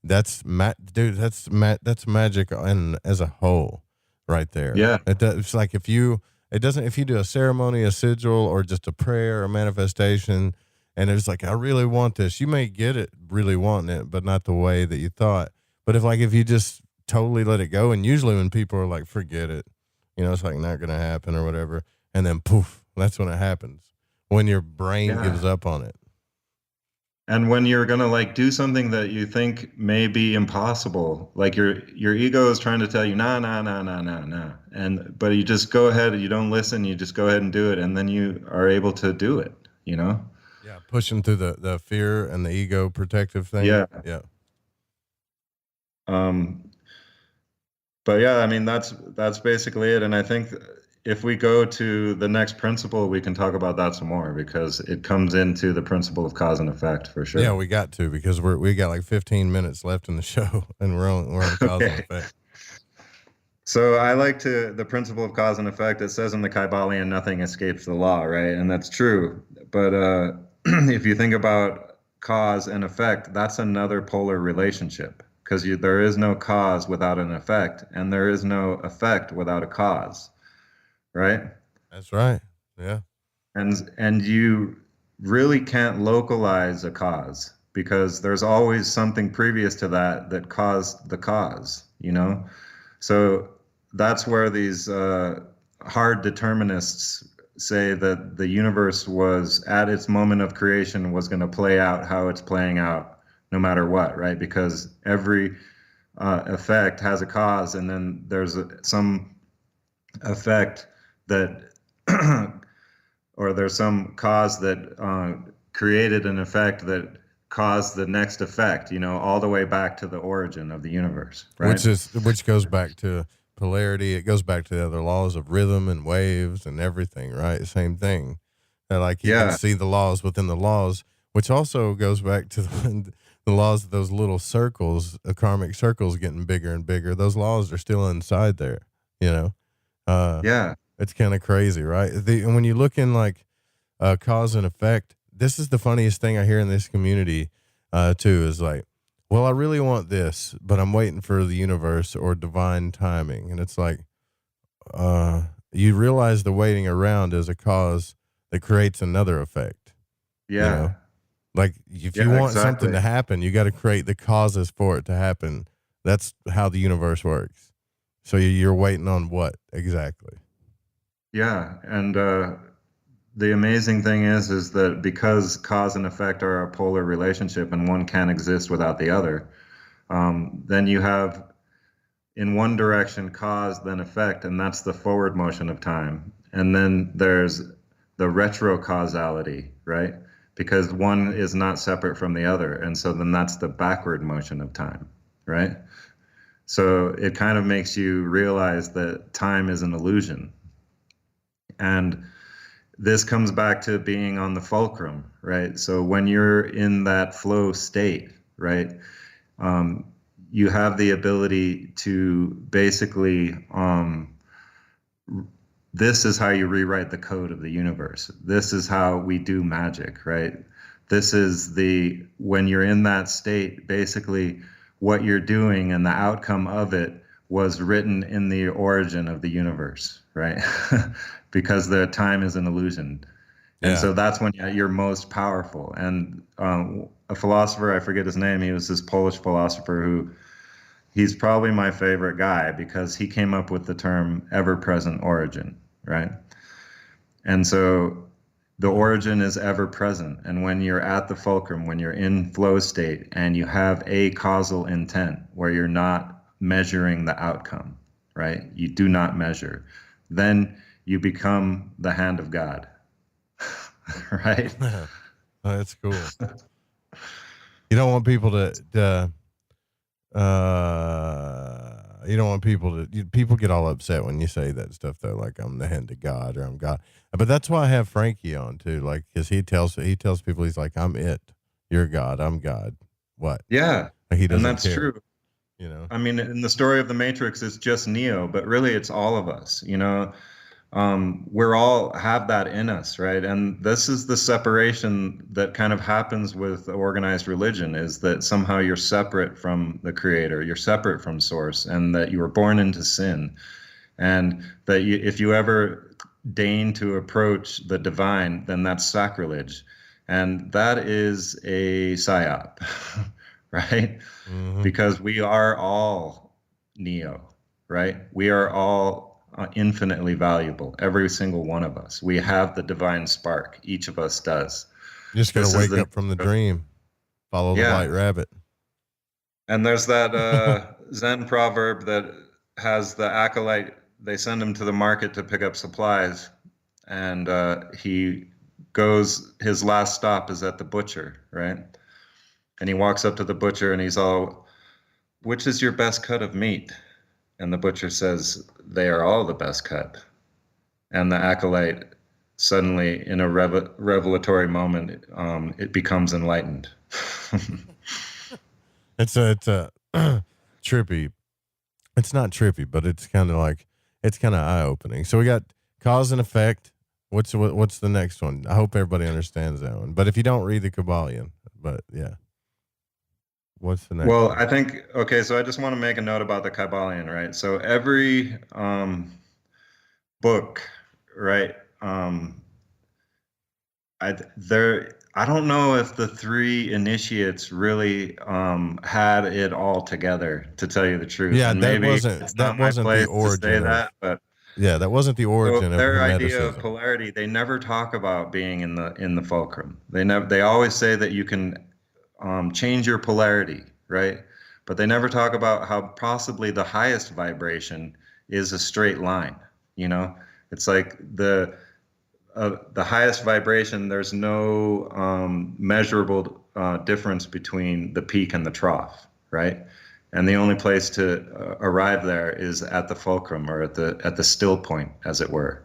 that's magic and as a whole right there. Yeah. It's like if you do a ceremony, a sigil, or just a prayer, a manifestation, and it's like, I really want this, you may get it really wanting it, but not the way that you thought. But if you just totally let it go, and usually when people are like, forget it, you know, it's like not going to happen or whatever. And then poof, that's when it happens, when your brain gives up on it. And when you're going to like do something that you think may be impossible, like your ego is trying to tell you, nah. But you just go ahead, you don't listen, you just go ahead and do it. And then you are able to do it, you know? Yeah. Pushing through the fear and the ego protective thing. Yeah. Yeah. But yeah, I mean, that's basically it. And I think if we go to the next principle, we can talk about that some more, because it comes into the principle of cause and effect for sure. Yeah, we got to, because we got like 15 minutes left in the show, and we're on cause and effect. So I like the principle of cause and effect. It says in the Kybalion, nothing escapes the law, right? And that's true. But if you think about cause and effect, that's another polar relationship, because there is no cause without an effect, and there is no effect without a cause. Right? That's right. Yeah. And you really can't localize a cause, because there's always something previous to that caused the cause, you know? So that's where these hard determinists say that the universe was at its moment of creation was going to play out how it's playing out no matter what, right? Because every effect has a cause, and then there's some effect that, or there's some cause that created an effect that caused the next effect, all the way back to the origin of the universe, right? Which goes back to polarity. It goes back to the other laws of rhythm and waves and everything, right? Same thing. Like you can see the laws within the laws, which also goes back to the laws of those little circles, karmic circles getting bigger and bigger. Those laws are still inside there, It's kind of crazy, right? And when you look in like cause and effect, this is the funniest thing I hear in this community too, is like, well, I really want this, but I'm waiting for the universe or divine timing. And it's like, you realize the waiting around is a cause that creates another effect. Yeah. Like if you want something to happen, you got to create the causes for it to happen. That's how the universe works. So you're waiting on what exactly? Yeah. And the amazing thing is that because cause and effect are a polar relationship and one can't exist without the other, then you have in one direction cause, then effect, and that's the forward motion of time. And then there's the retrocausality, right? Because one is not separate from the other. And so then that's the backward motion of time, right? So it kind of makes you realize that time is an illusion. And this comes back to being on the fulcrum, right? So when you're in that flow state, right, you have the ability to basically, this is how you rewrite the code of the universe. This is how we do magic, right? This is when you're in that state, basically what you're doing and the outcome of it was written in the origin of the universe, right? Because the time is an illusion. And so that's when you're most powerful. And a philosopher, I forget his name, he was this Polish philosopher he's probably my favorite guy because he came up with the term ever-present origin, right? And so the origin is ever-present. And when you're at the fulcrum, when you're in flow state and you have a causal intent where you're not measuring the outcome, right? You do not measure. Then you become the hand of God, right? Oh, that's cool. You don't want people people get all upset when you say that stuff though, like I'm the hand of God or I'm God. But that's why I have Frankie on too, like, cause he tells people, he's like, I'm it, you're God, I'm God. What? Yeah. Like he doesn't and that's care. True. I mean, in the story of the Matrix, it's just Neo, but really it's all of us, we're all have that in us, right? And this is the separation that kind of happens with organized religion, is that somehow you're separate from the creator, you're separate from source, and that you were born into sin. And that if you ever deign to approach the divine, then that's sacrilege. And that is a psyop, right? Mm-hmm. Because we are all Neo, right? We are all infinitely valuable, every single one of us. We have the divine spark, each of us does. You just gotta wake up from the dream, follow the white rabbit. And there's that Zen proverb that has the acolyte, they send him to the market to pick up supplies, and his last stop is at the butcher, right? And he walks up to the butcher and he's all, which is your best cut of meat? And the butcher says, they are all the best cut. And the acolyte suddenly, in a revelatory moment, it becomes enlightened. It's a trippy. It's not trippy, but it's kind of eye-opening. So we got cause and effect. What's the next one? I hope everybody understands that one. But if you don't, read the Kabbalion. But yeah. What's the next? Well, I think, okay, so I just want to make a note about the Kabbalion, right? So every book, right? I don't know if the three initiates really had it all together, to tell you the truth. Yeah, and that wasn't the origin. That wasn't the origin of their idea of polarity. They never talk about being in the fulcrum. They always say that you can change your polarity, right? But they never talk about how possibly the highest vibration is a straight line. You know, it's like the highest vibration, there's no measurable difference between the peak and the trough, right? And the only place to arrive there is at the fulcrum, or at the still point, as it were.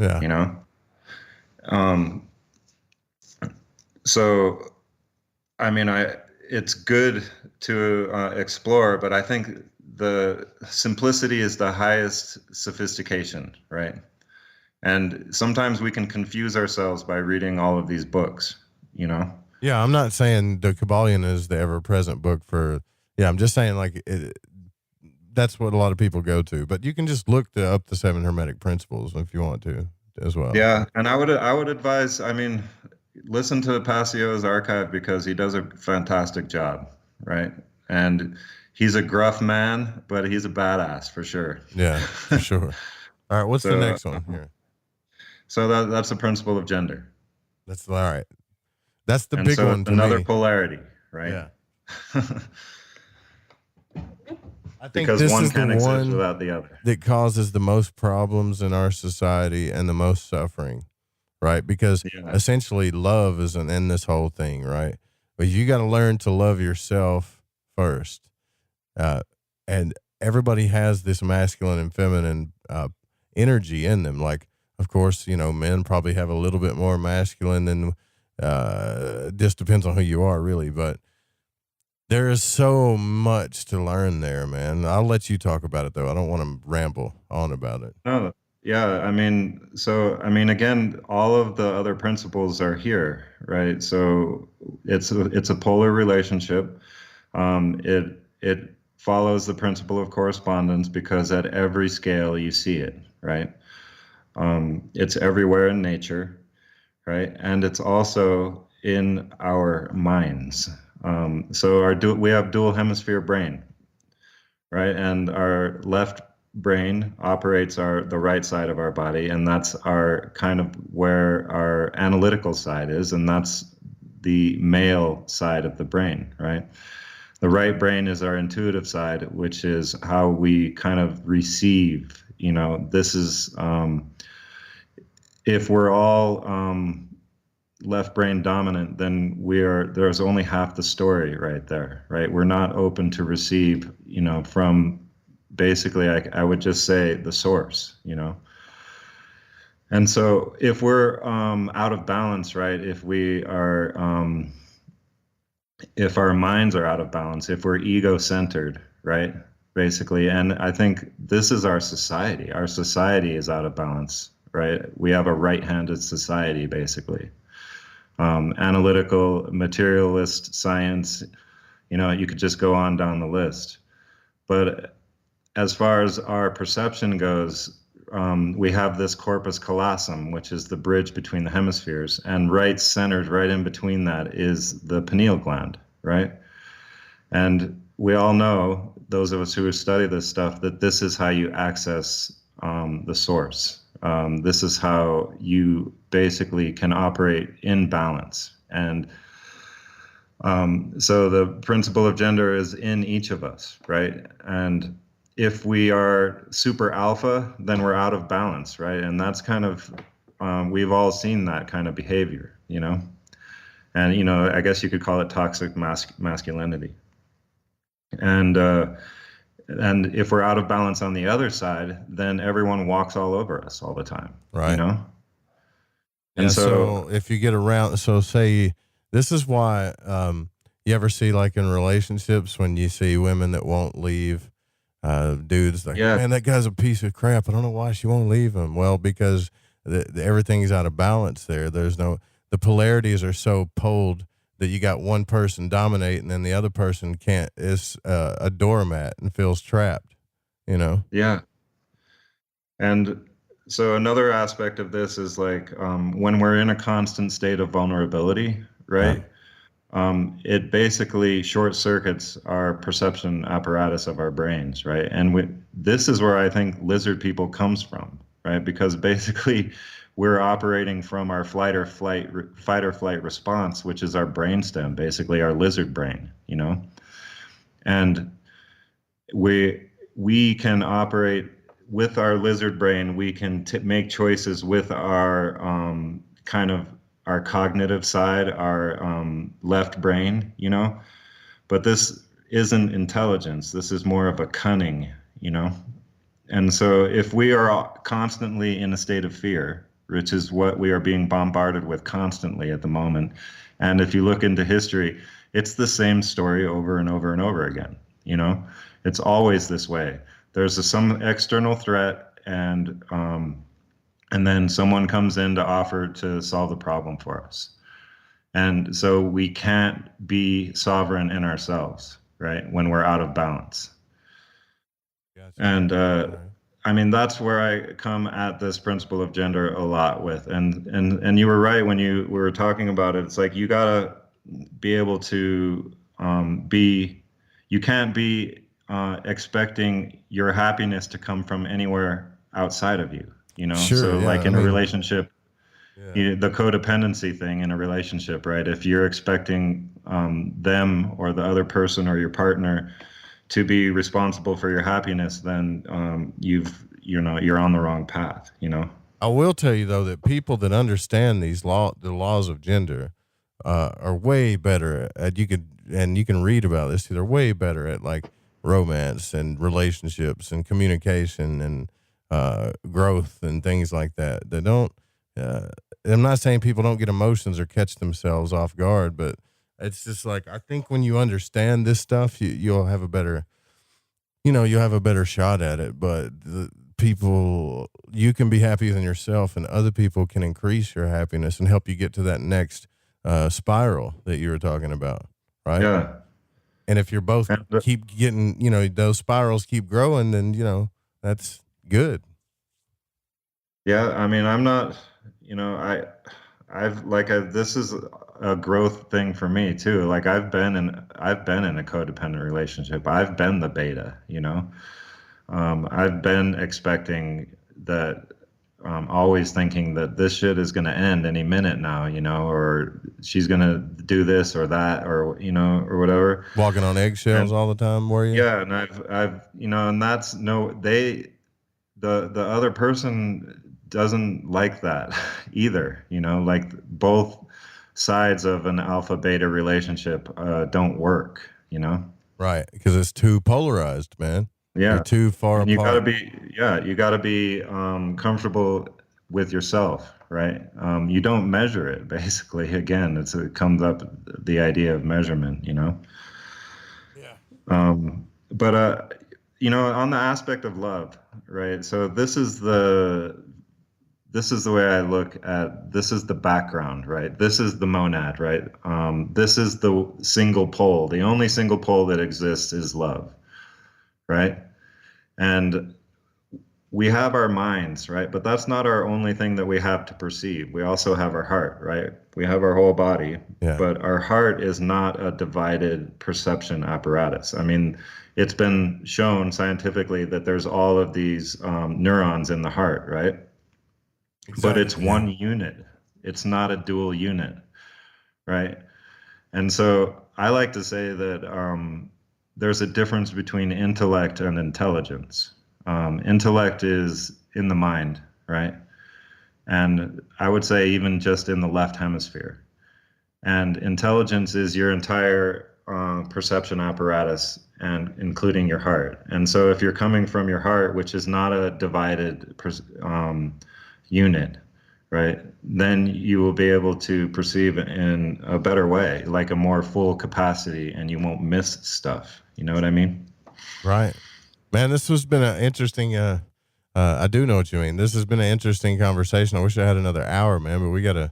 Yeah. You know? So, I mean, it's good to explore, but I think the simplicity is the highest sophistication, right? And sometimes we can confuse ourselves by reading all of these books, you know? Yeah, I'm not saying the Kabbalion is the ever-present book for... Yeah, I'm just saying, like, that's what a lot of people go to. But you can just look up the 7 Hermetic Principles if you want to as well. Yeah, and I would advise, I mean, listen to Passio's archive, because he does a fantastic job, right? And he's a gruff man, but he's a badass for sure. Yeah, for sure. All right, what's the next one here? So that's the principle of gender. That's all right. That's the big one to another me. Polarity, right? Yeah. I think because this one is can't the exist one without the other. that causes the most problems in our society and the most suffering, right? Because essentially love isn't in this whole thing, right? But you got to learn to love yourself first. And everybody has this masculine and feminine energy in them. Like, of course, you know, men probably have a little bit more masculine than, just depends on who you are, really. But there is so much to learn there, man. I'll let you talk about it, though. I don't want to ramble on about it. No, yeah. I mean, again, all of the other principles are here, right? So it's a polar relationship. It follows the principle of correspondence, because at every scale you see it, right? It's everywhere in nature, right? And it's also in our minds. So we have dual hemisphere brain, right? And our left brain operates the right side of our body, and that's our kind of where our analytical side is, and that's the male side of the brain, right? The right brain is our intuitive side, which is how we kind of receive, you know, this is, if we're all left brain dominant, then there's only half the story right there, right? We're not open to receive, you know, from basically, I would just say the source, you know? And so if we're out of balance, right? If we are, if our minds are out of balance, if we're ego-centered, right? Basically, and I think this is our society. Our society is out of balance, right? We have a right-handed society, basically. Analytical, materialist science, you know, you could just go on down the list. But as far as our perception goes, we have this corpus callosum, which is the bridge between the hemispheres, and centered right in between that is the pineal gland, right? And we all know, those of us who study this stuff, that this is how you access the source. This is how you basically can operate in balance. And so the principle of gender is in each of us, right? And if we are super alpha, then we're out of balance, right? And that's kind of, we've all seen that kind of behavior, you know? And, you know, I guess you could call it toxic masculinity. And if we're out of balance on the other side, then everyone walks all over us all the time, right? You know? And so if you get around, so say, this is why you ever see, like, in relationships, when you see women that won't leave dudes, like, man, that guy's a piece of crap. I don't know why she won't leave him. Well, because everything's out of balance there. The polarities are so poled that you got one person dominate, and then the other person is a doormat and feels trapped, you know? Yeah. And so another aspect of this is, like, when we're in a constant state of vulnerability, right? It basically short circuits our perception apparatus of our brains, right? And this is where I think lizard people comes from, right? Because basically we're operating from our fight or flight response, which is our brainstem, basically our lizard brain, you know? And we can operate with our lizard brain. We can make choices with our kind of our cognitive side, our left brain, you know? But this isn't intelligence. This is more of a cunning, you know? And so if we are constantly in a state of fear, which is what we are being bombarded with constantly at the moment, and if you look into history, it's the same story over and over and over again, you know? It's always this way. There's some external threat, and then someone comes in to offer to solve the problem for us. And so we can't be sovereign in ourselves, right, when we're out of balance. Gotcha. And I mean, that's where I come at this principle of gender a lot with. And you were right when you were talking about it. It's like you gotta be able to you can't be expecting your happiness to come from anywhere outside of you, you know? Sure, so yeah, like in a relationship, the codependency thing in a relationship, right? If you're expecting them or the other person or your partner to be responsible for your happiness, then you're on the wrong path, you know? I will tell you though that people that understand the laws of gender are way better at, you can read about this too, they're way better at like romance and relationships and communication and growth and things like that. They don't I'm not saying people don't get emotions or catch themselves off guard, but it's just like, I think when you understand this stuff, you'll have a better, you'll have a better shot at it. But the people, you can be happy within yourself, and other people can increase your happiness and help you get to that next spiral that you were talking about, right? Yeah. And if you're both keep getting, those spirals keep growing, then, that's good. Yeah. I mean, I'm not, this is a growth thing for me too. Like I've been in a codependent relationship. I've been the beta, I've been expecting that, always thinking that this shit is going to end any minute now, or she's going to do this or that, or, or whatever. Walking on eggshells all the time, were you? Yeah. And I've, and that's the other person doesn't like that either, like both sides of an alpha beta relationship don't work, Right, because it's too polarized, man. Yeah. You're too far apart. You gotta be comfortable with yourself, right? You don't measure it, basically. Again, it comes up the idea of measurement, Yeah. But on the aspect of love, right? So this is the way I look at, this is the background, right? This is the monad, right? This is the single pole. The only single pole that exists is love, right? And we have our minds, right? But that's not our only thing that we have to perceive. We also have our heart, right? We have our whole body, but our heart is not a divided perception apparatus. I mean, it's been shown scientifically that there's all of these neurons in the heart, right? Exactly, but it's one unit. It's not a dual unit, right? And so I like to say that there's a difference between intellect and intelligence. Intellect is in the mind, right? And I would say even just in the left hemisphere. And intelligence is your entire perception apparatus, and including your heart. And so if you're coming from your heart, which is not a divided unit, right, then you will be able to perceive it in a better way, like a more full capacity, and you won't miss stuff. You know what I mean? Right. Man, this has been an interesting, I do know what you mean. This has been an interesting conversation. I wish I had another hour, man, but we gotta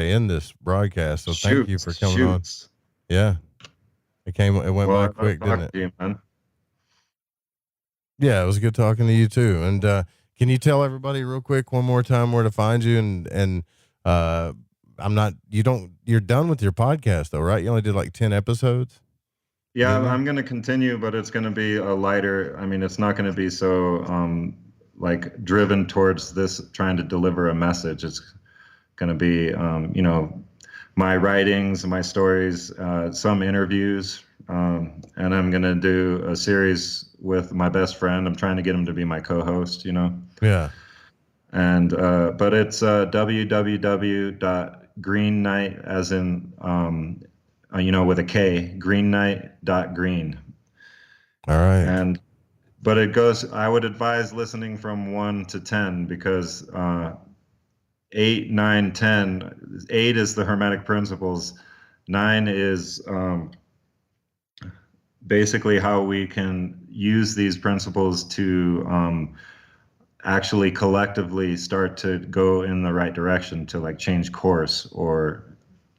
end this broadcast. So thank you for coming on. Yeah. It went by quick, didn't it? You, man. Yeah, it was good talking to you too. And can you tell everybody real quick one more time where to find you? And you're done with your podcast though, right? You only did like 10 episodes. Yeah, I'm going to continue, but it's going to be a lighter. I mean, it's not going to be so like driven towards this, trying to deliver a message. It's going to be, you know, my writings, my stories, some interviews, and I'm going to do a series with my best friend. I'm trying to get him to be my co-host, you know? Yeah. And, but it's www.GreenKnight, as in, you know, with a K, GreenKnight.green. All right. And, but it goes, I would advise listening from 1 to 10 because 8, 9, 10, 8 is the Hermetic Principles. 9 is basically how we can use these principles to actually collectively start to go in the right direction, to like change course, or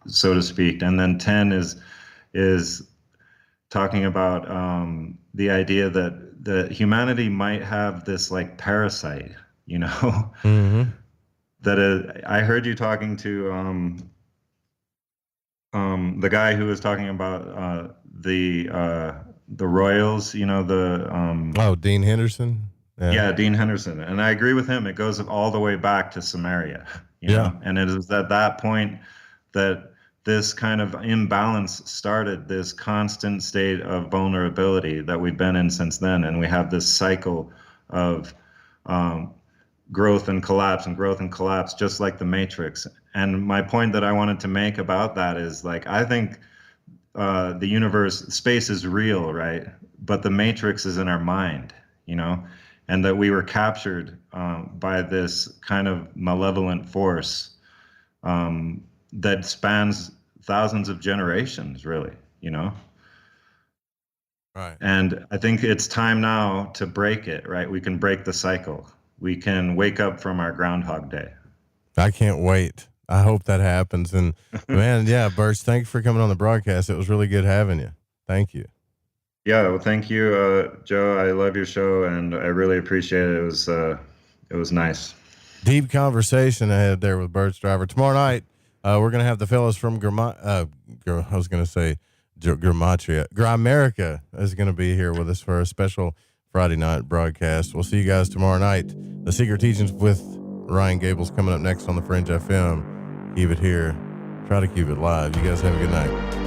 so to speak. And then 10 is talking about the idea that humanity might have this like parasite, you know, that I heard you talking to the guy who was talking about the Royals, you know, the Dean Henderson. Yeah, Dean Henderson, and I agree with him. It goes all the way back to Samaria, you know, and it is at that point that this kind of imbalance started, this constant state of vulnerability that we've been in since then. And we have this cycle of growth and collapse and growth and collapse, just like the Matrix. And my point that I wanted to make about that is, like, I think the universe, space is real, right? But the Matrix is in our mind, you know, and that we were captured by this kind of malevolent force that spans thousands of generations, really, you know? Right. And I think it's time now to break it, right? We can break the cycle. We can wake up from our Groundhog Day. I can't wait. I hope that happens. And man, yeah, Burch, thank you for coming on the broadcast. It was really good having you. Thank you. Yeah, well, thank you, Joe. I love your show, and I really appreciate it. It was nice. Deep conversation ahead there with Burch Driver. Tomorrow night, we're going to have the fellows from Grimerica is going to be here with us for a special Friday night broadcast. We'll see you guys tomorrow night. The Secret Teachings with Ryan Gable's coming up next on the Fringe FM. Keep it here. Try to keep it live. You guys have a good night.